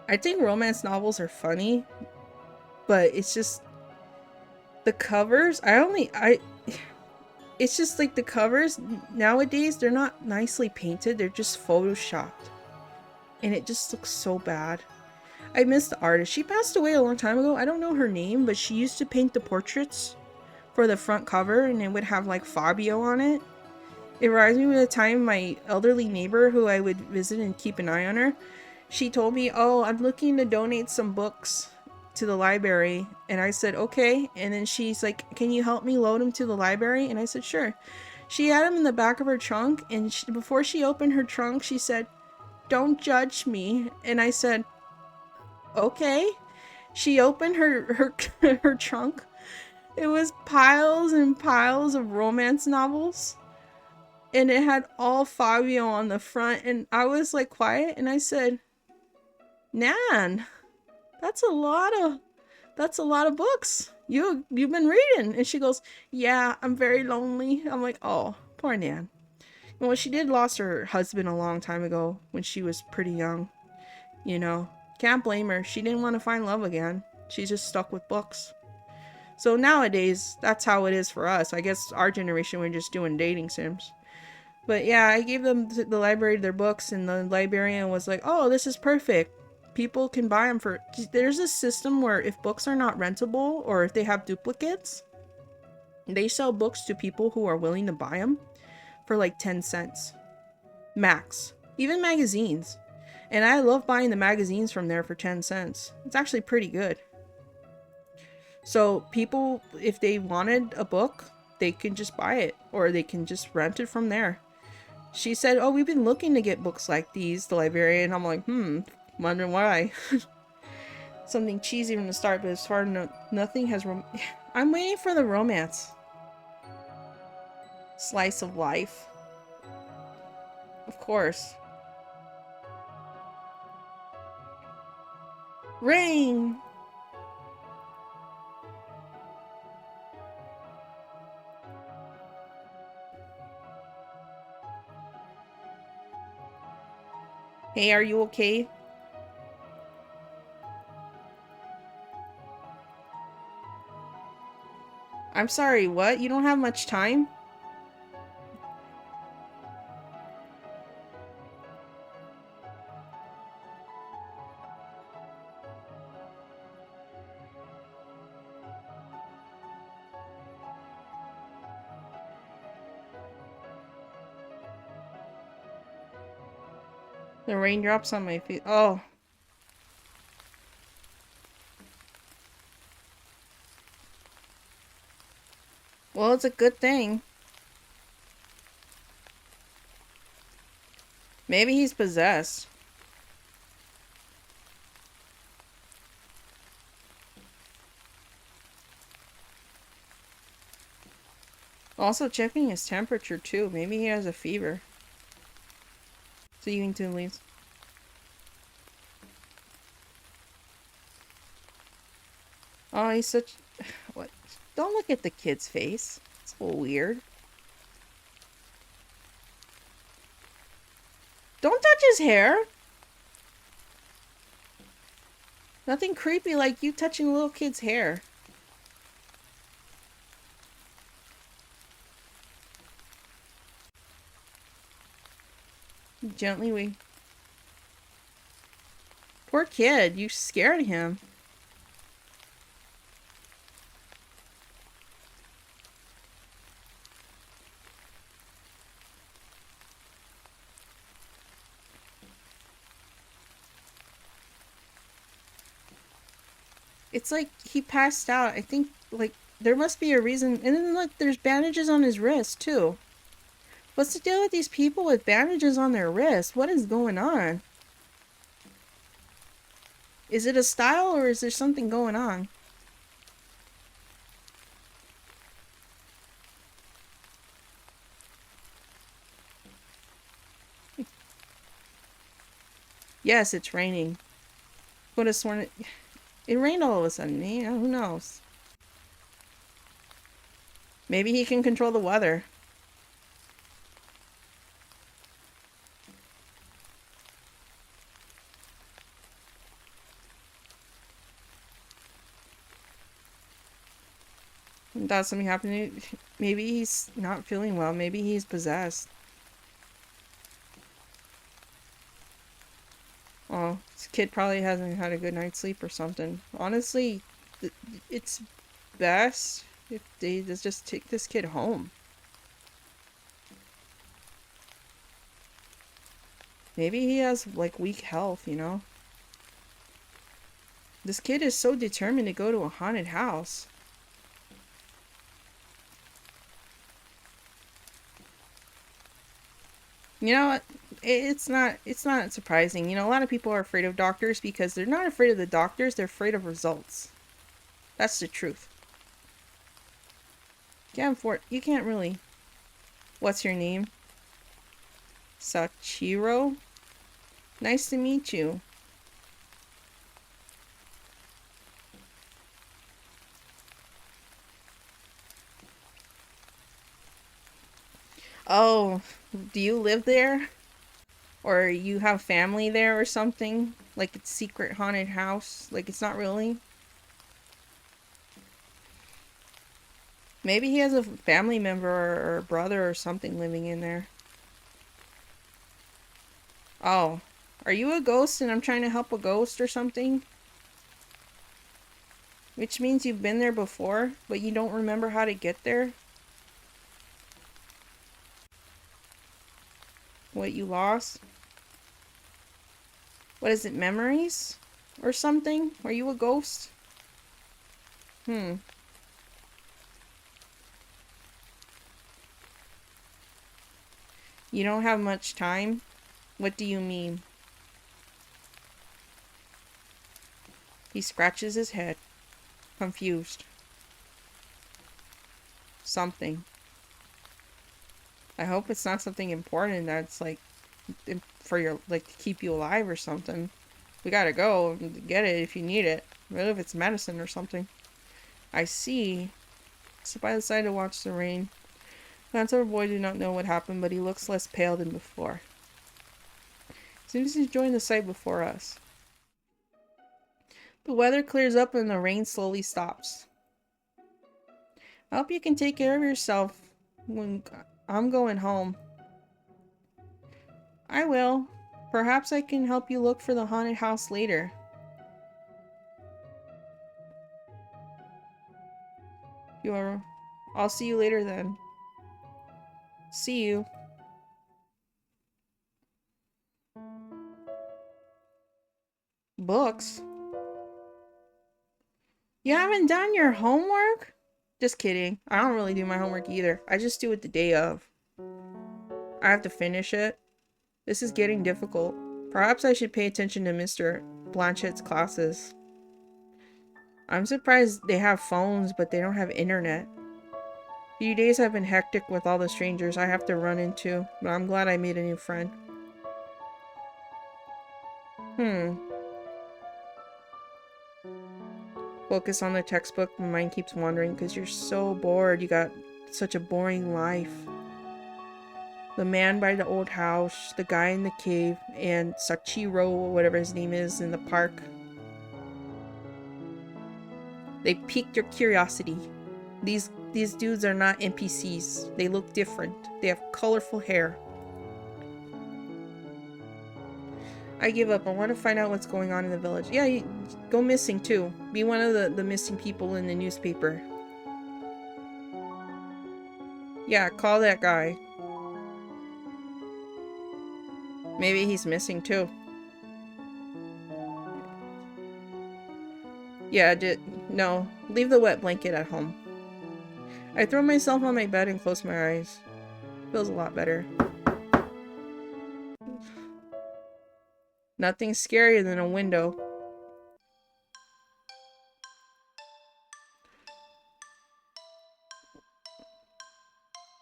I think romance novels are funny, but it's just... The covers, it's just like the covers nowadays, they're not nicely painted, they're just photoshopped. And it just looks so bad. I miss the artist. She passed away a long time ago. I don't know her name, but she used to paint the portraits for the front cover and it would have like Fabio on it. It reminds me of the time my elderly neighbor who I would visit and keep an eye on her. She told me, oh, I'm looking to donate some books to the library, and I said okay, and then she's like, can you help me load them to the library? And I said sure. She had them in the back of her trunk, and before she opened her trunk she said, don't judge me. And I said okay. She opened her her trunk. It was piles and piles of romance novels, and it had all Fabio on the front, and I was like quiet and I said, Nan, that's a lot of books. You've been reading. And she goes, yeah, I'm very lonely. I'm like, oh, poor Nan. Well, she did lost her husband a long time ago when she was pretty young. You know, can't blame her. She didn't want to find love again. She's just stuck with books. So nowadays, that's how it is for us. I guess our generation, we're just doing dating sims. But yeah, I gave them the library their books, and the librarian was like, oh, this is perfect. People can buy them for... There's a system where if books are not rentable or if they have duplicates, They sell books to people who are willing to buy them for like 10 cents. Max. Even magazines. And I love buying the magazines from there for 10 cents. It's actually pretty good. So people, if they wanted a book, they can just buy it. Or they can just rent it from there. She said, oh, we've been looking to get books like these, the librarian. I'm like, wondering why. Something cheesy from the start, but as far as nothing has I'm waiting for the romance. Slice of life. Of course. Rain! Hey, are you okay? I'm sorry, what? You don't have much time? The raindrops on my face. Oh. Well, it's a good thing. Maybe he's possessed. Also checking his temperature too. Maybe he has a fever. So you need to leave. Oh, he's such... What? Don't look at the kid's face. It's a little weird. Don't touch his hair! Nothing creepy like you touching a little kid's hair. Gently we... Poor kid, you scared him. It's like he passed out. I think, like, there must be a reason. And then, look, there's bandages on his wrist, too. What's the deal with these people with bandages on their wrist? What is going on? Is it a style or is there something going on? Yes, it's raining. Could have sworn it rained all of a sudden. Yeah, who knows? Maybe he can control the weather. Without something happening, maybe he's not feeling well. Maybe he's possessed. Oh, this kid probably hasn't had a good night's sleep or something. Honestly, it's best if they just take this kid home. Maybe he has, like, weak health, you know? This kid is so determined to go to a haunted house. You know what? It's not surprising. You know, a lot of people are afraid of doctors because they're not afraid of the doctors, they're afraid of results. That's the truth. You can't really. What's your name? Sachiro? Nice to meet you. Oh, do you live there? Or you have family there or something? Like it's secret haunted house? Like it's not really? Maybe he has a family member or a brother or something living in there. Oh, are you a ghost and I'm trying to help a ghost or something? Which means you've been there before, but you don't remember how to get there? What, you lost? What is it, memories? Or something? Are you a ghost? You don't have much time? What do you mean? He scratches his head, confused. Something. I hope it's not something important that's like for your, like, to keep you alive or something. We gotta go and get it if you need it. What if it's medicine or something? I see. Sit by the side to watch the rain. Glance our boy did not know what happened, but he looks less pale than before. Seems he's enjoying the sight before us. The weather clears up and the rain slowly stops. I hope you can take care of yourself when I'm going home. I will. Perhaps I can help you look for the haunted house later. I'll see you later then. See you. Books? You haven't done your homework? Just kidding. I don't really do my homework either. I just do it the day of. I have to finish it. This is getting difficult. Perhaps I should pay attention to Mr. Blanchett's classes. I'm surprised they have phones, but they don't have internet. A few days have been hectic with all the strangers I have to run into, but I'm glad I made a new friend. Focus on the textbook. My mind keeps wandering because you're so bored. You got such a boring life. The man by the old house, the guy in the cave, and Sachiro, whatever his name is, in the park. They piqued your curiosity. These dudes are not NPCs. They look different. They have colorful hair. I give up. I want to find out what's going on in the village. Yeah, you go missing too. Be one of the missing people in the newspaper. Yeah, call that guy. Maybe he's missing too. Yeah, no. Leave the wet blanket at home. I throw myself on my bed and close my eyes. Feels a lot better. Nothing scarier than a window.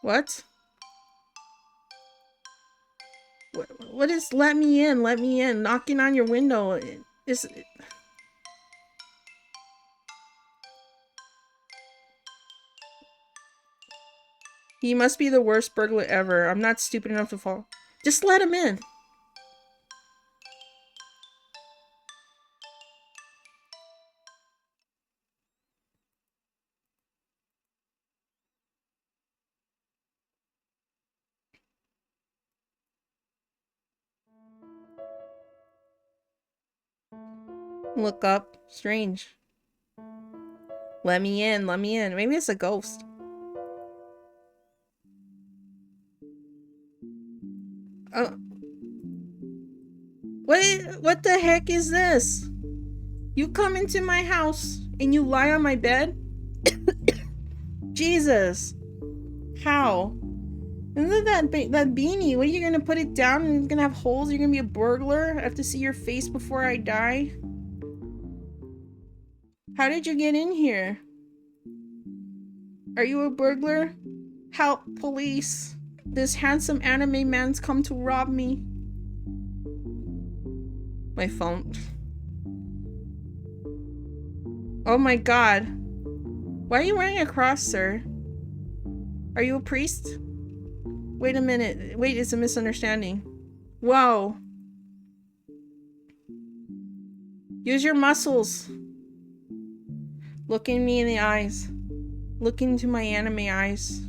What? What is let me in, let me in? Knocking on your window is... He must be the worst burglar ever. I'm not stupid enough to fall. Just let him in. Look up. Strange. Let me in, let me in. Maybe it's a ghost. What the heck is this? You come into my house and you lie on my bed? Jesus. How? And then that beanie, what are you gonna put it down and it's gonna have holes? You're gonna be a burglar? I have to see your face before I die? How did you get in here? Are you a burglar? Help, police. This handsome anime man's come to rob me. My phone. Oh my god. Why are you wearing a cross, sir? Are you a priest? Wait a minute. Wait, it's a misunderstanding. Whoa. Use your muscles. Look in me in the eyes. Look into my anime eyes.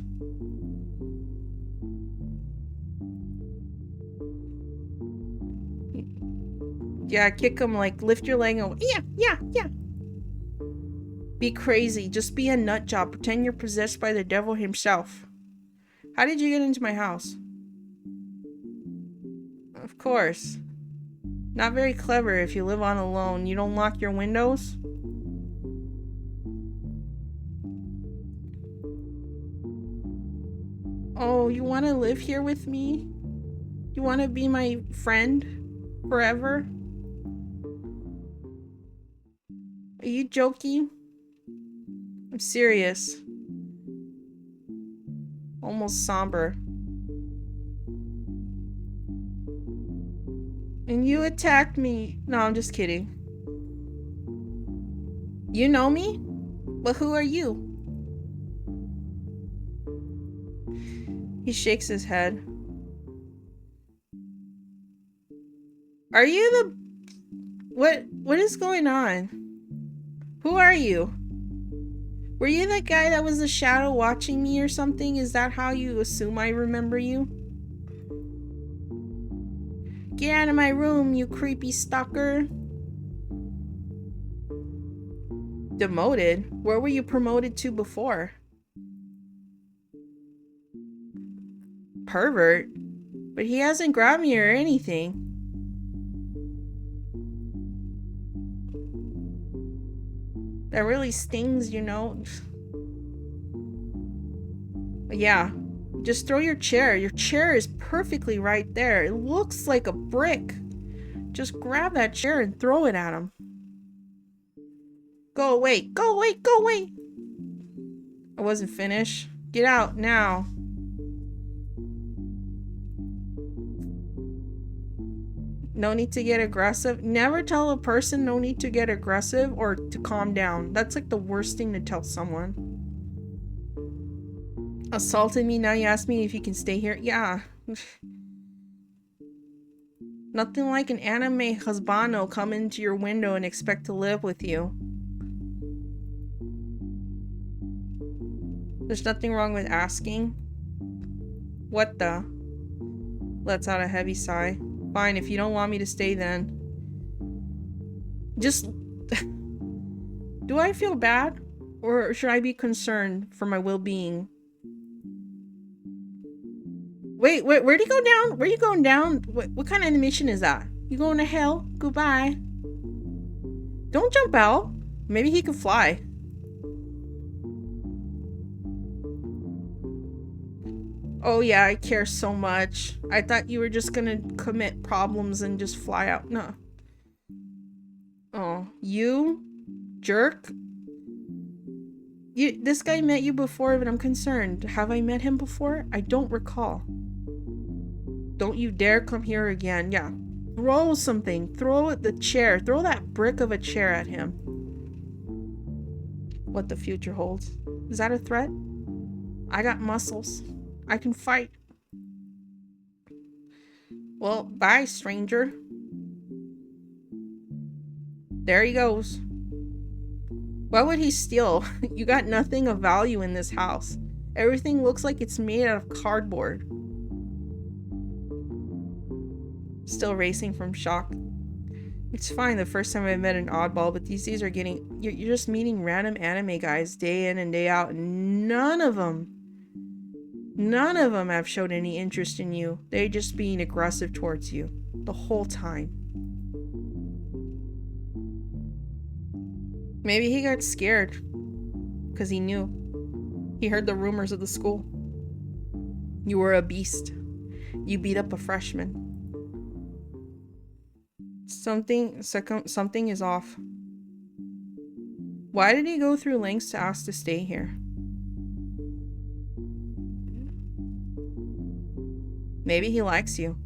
Yeah, kick him, like, lift your leg and yeah. Be crazy. Just be a nut job. Pretend you're possessed by the devil himself. How did you get into my house? Of course. Not very clever if you live on alone. You don't lock your windows? Oh, you want to live here with me? You want to be my friend forever? Are you joking? I'm serious. Almost somber. And you attacked me. No, I'm just kidding. You know me? But who are you? He shakes his head. Are you the... What is going on? Who are you? Were you the guy that was the shadow watching me or something? Is that how you assume I remember you? Get out of my room, you creepy stalker. Demoted? Where were you promoted to before? Pervert? But he hasn't grabbed me or anything. That really stings, you know. Yeah. Just throw your chair. Your chair is perfectly right there. It looks like a brick. Just grab that chair and throw it at him. Go away. Go away. Go away. I wasn't finished. Get out now. No need to get aggressive. Never tell a person no need to get aggressive or to calm down. That's like the worst thing to tell someone. Assaulted me, now you ask me if you can stay here? Yeah. Nothing like an anime husbando come into your window and expect to live with you. There's nothing wrong with asking. What the? Lets out a heavy sigh. Fine, if you don't want me to stay then. Just... Do I feel bad? Or should I be concerned for my well-being? Wait, where'd he go down? Where are you going down? What kind of animation is that? You going to hell? Goodbye. Don't jump out. Maybe he can fly. Oh yeah, I care so much. I thought you were just gonna commit problems and just fly out. No. Oh, you? Jerk? This guy met you before, but I'm concerned. Have I met him before? I don't recall. Don't you dare come here again. Yeah. Throw something. Throw the chair. Throw that brick of a chair at him. What the future holds. Is that a threat? I got muscles. I can fight. Well, bye, stranger. There he goes. Why would he steal? You got nothing of value in this house. Everything looks like it's made out of cardboard. Still racing from shock. It's fine the first time I met an oddball, but these days are getting... You're just meeting random anime guys day in and day out, and none of them have showed any interest in you. They're just being aggressive towards you the whole time. Maybe he got scared because he knew. He heard the rumors of the school. You were a beast. You beat up a freshman. Something is off. Why did he go through lengths to ask to stay here? Maybe he likes you.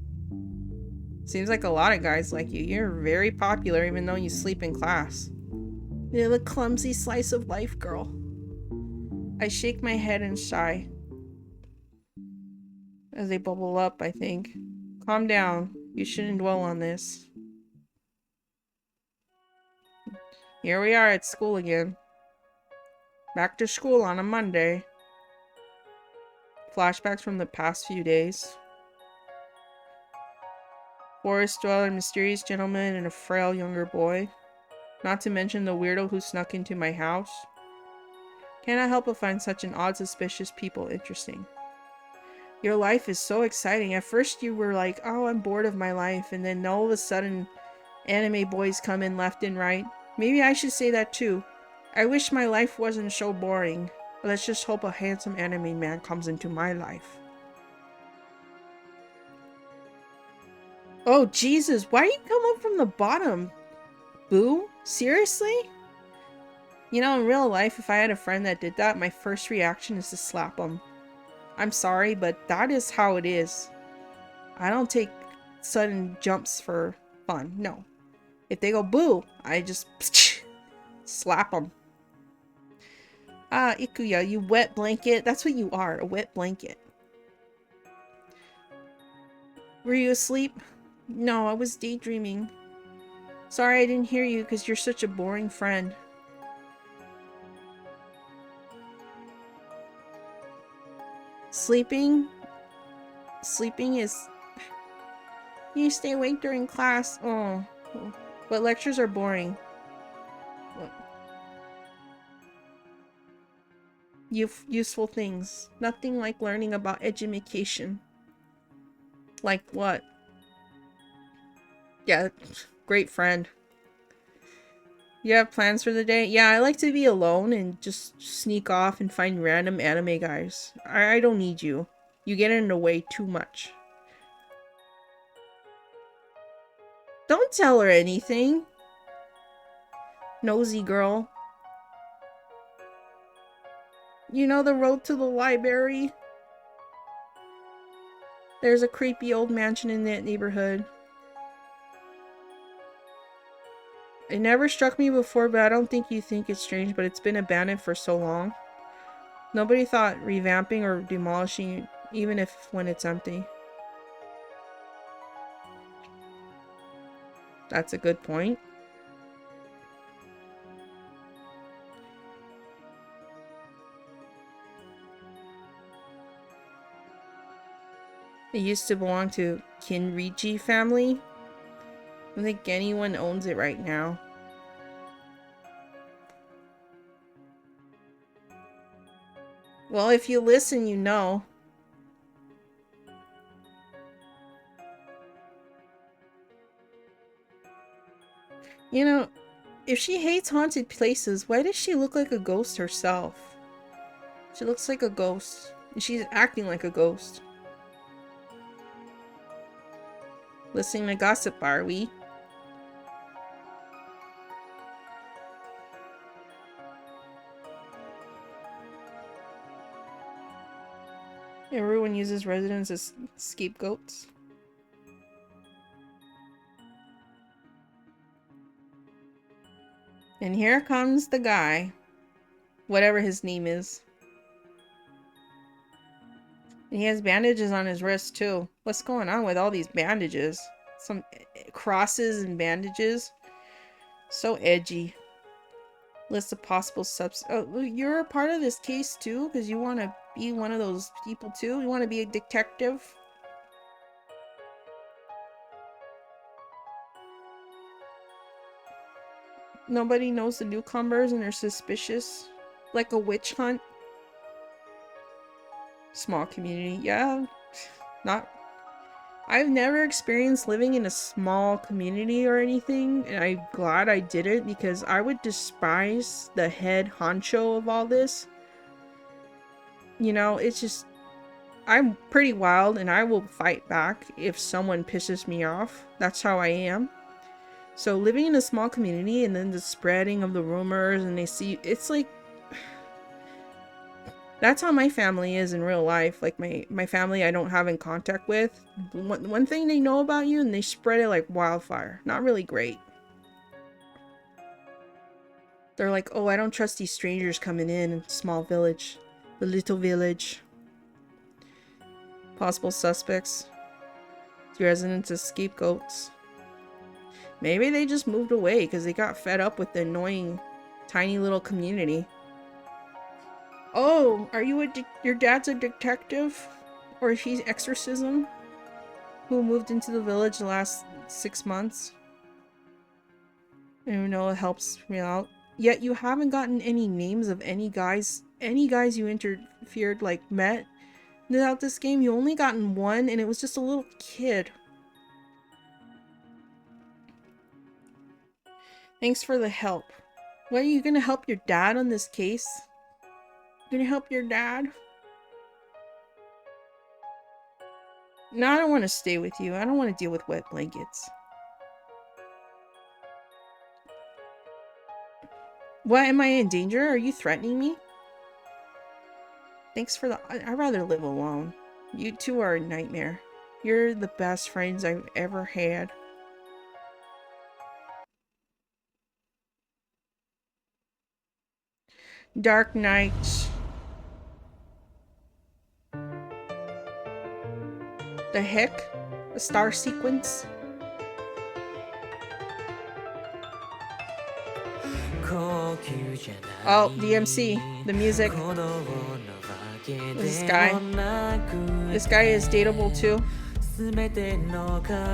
Seems like a lot of guys like you. You're very popular even though you sleep in class. You're the clumsy slice of life girl. I shake my head and sigh. As they bubble up, I think. Calm down. You shouldn't dwell on this. Here we are at school again. Back to school on a Monday. Flashbacks from the past few days. Forest dweller, mysterious gentleman, and a frail younger boy. Not to mention the weirdo who snuck into my house. Cannot help but find such an odd, suspicious people interesting. Your life is so exciting. At first you were like, oh, I'm bored of my life, and then all of a sudden anime boys come in left and right. Maybe I should say that too. I wish my life wasn't so boring. Let's just hope a handsome anime man comes into my life. Oh Jesus, why do you come up from the bottom? Boo? Seriously? You know, in real life, if I had a friend that did that, my first reaction is to slap them. I'm sorry, but that is how it is. I don't take sudden jumps for fun. No. If they go boo, I just slap them. Ah, Ikuya, you wet blanket. That's what you are, a wet blanket. Were you asleep? No, I was daydreaming. Sorry I didn't hear you because you're such a boring friend. Sleeping? Sleeping is... You stay awake during class. Oh. But lectures are boring. What? Useful things. Nothing like learning about education. Like what? Yeah, great friend. You have plans for the day? Yeah, I like to be alone and just sneak off and find random anime guys. I don't need you. You get in the way too much. Don't tell her anything. Nosy girl. You know the road to the library? There's a creepy old mansion in that neighborhood. It never struck me before, but I don't think you think it's strange, but it's been abandoned for so long. Nobody thought revamping or demolishing it, even if when it's empty. That's a good point. It used to belong to Kinriji family. I don't think anyone owns it right now. Well, if you listen, you know. You know, if she hates haunted places, why does she look like a ghost herself? She looks like a ghost, and she's acting like a ghost. Listening to gossip, are we? Everyone uses residents as scapegoats. And here comes the guy. Whatever his name is. And he has bandages on his wrist too. What's going on with all these bandages? Some crosses and bandages. So edgy. List of possible subs. Oh, you're a part of this case too? Because you want to be one of those people too? You want to be a detective? Nobody knows the newcomers and they're suspicious. Like a witch hunt. Small community. Yeah. Not... I've never experienced living in a small community or anything, and I'm glad I didn't because I would despise the head honcho of all this. You know, it's just... I'm pretty wild and I will fight back if someone pisses me off. That's how I am. So living in a small community and then the spreading of the rumors and they see... It's like... That's how my family is in real life. Like my family I don't have in contact with. One thing they know about you and they spread it like wildfire. Not really great. They're like, oh, I don't trust these strangers coming in small village. The little village. Possible suspects. The residents as scapegoats. Maybe they just moved away because they got fed up with the annoying tiny little community. Oh, are you your dad's a detective? Or he's exorcism? Who moved into the village the last 6 months? I don't know, it helps me out. Yet you haven't gotten any names of any guys you interfered, like, met throughout this game. You only gotten one, and it was just a little kid. Thanks for the help. What, are you gonna help your dad on this case? You gonna help your dad? No, I don't want to stay with you. I don't want to deal with wet blankets. What, am I in danger? Are you threatening me? Thanks for the... I'd rather live alone. You two are a nightmare. You're the best friends I've ever had. Dark Knight. The heck? A star sequence? Oh, DMC. The music. This guy. This guy is dateable too.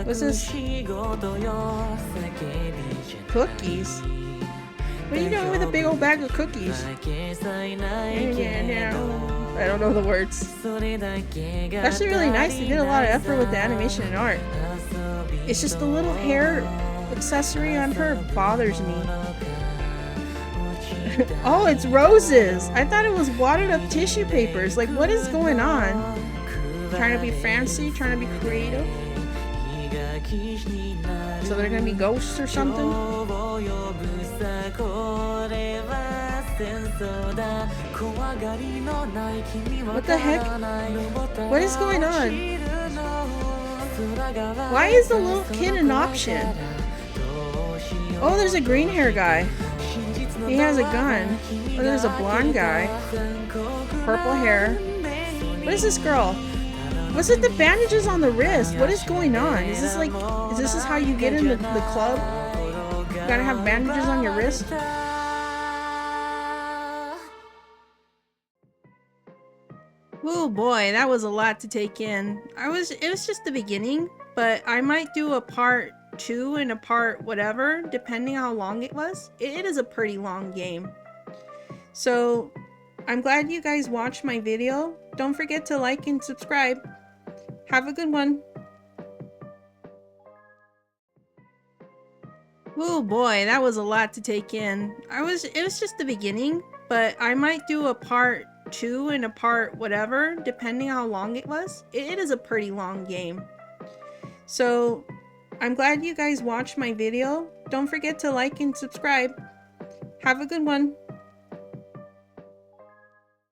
What's this? Cookies? What are you doing with a big old bag of cookies? I don't know the words. Actually really nice. They did a lot of effort with the animation and art. It's just the little hair accessory on her bothers me. Oh, it's roses! I thought it was wadded up tissue papers. Like, what is going on? Trying to be fancy? Trying to be creative? So they're gonna be ghosts or something? What the heck? What is going on? Why is the little kid an option? Oh, there's a green hair guy. He has a gun. Oh, there's a blonde guy. Purple hair. What is this girl? What's with the bandages on the wrist? What is going on? Is this like... Is this how you get in the club? You gotta have bandages on your wrist? Oh boy, that was a lot to take in. It was just the beginning, but I might do a part 2 and a part whatever, depending how long it was. It is a pretty long game. So, I'm glad you guys watched my video. Don't forget to like and subscribe. Have a good one. Oh boy, that was a lot to take in. It was just the beginning, but I might do a part 2 and a part whatever, depending how long it was. It is a pretty long game. So, I'm glad you guys watched my video. Don't forget to like and subscribe. Have a good one.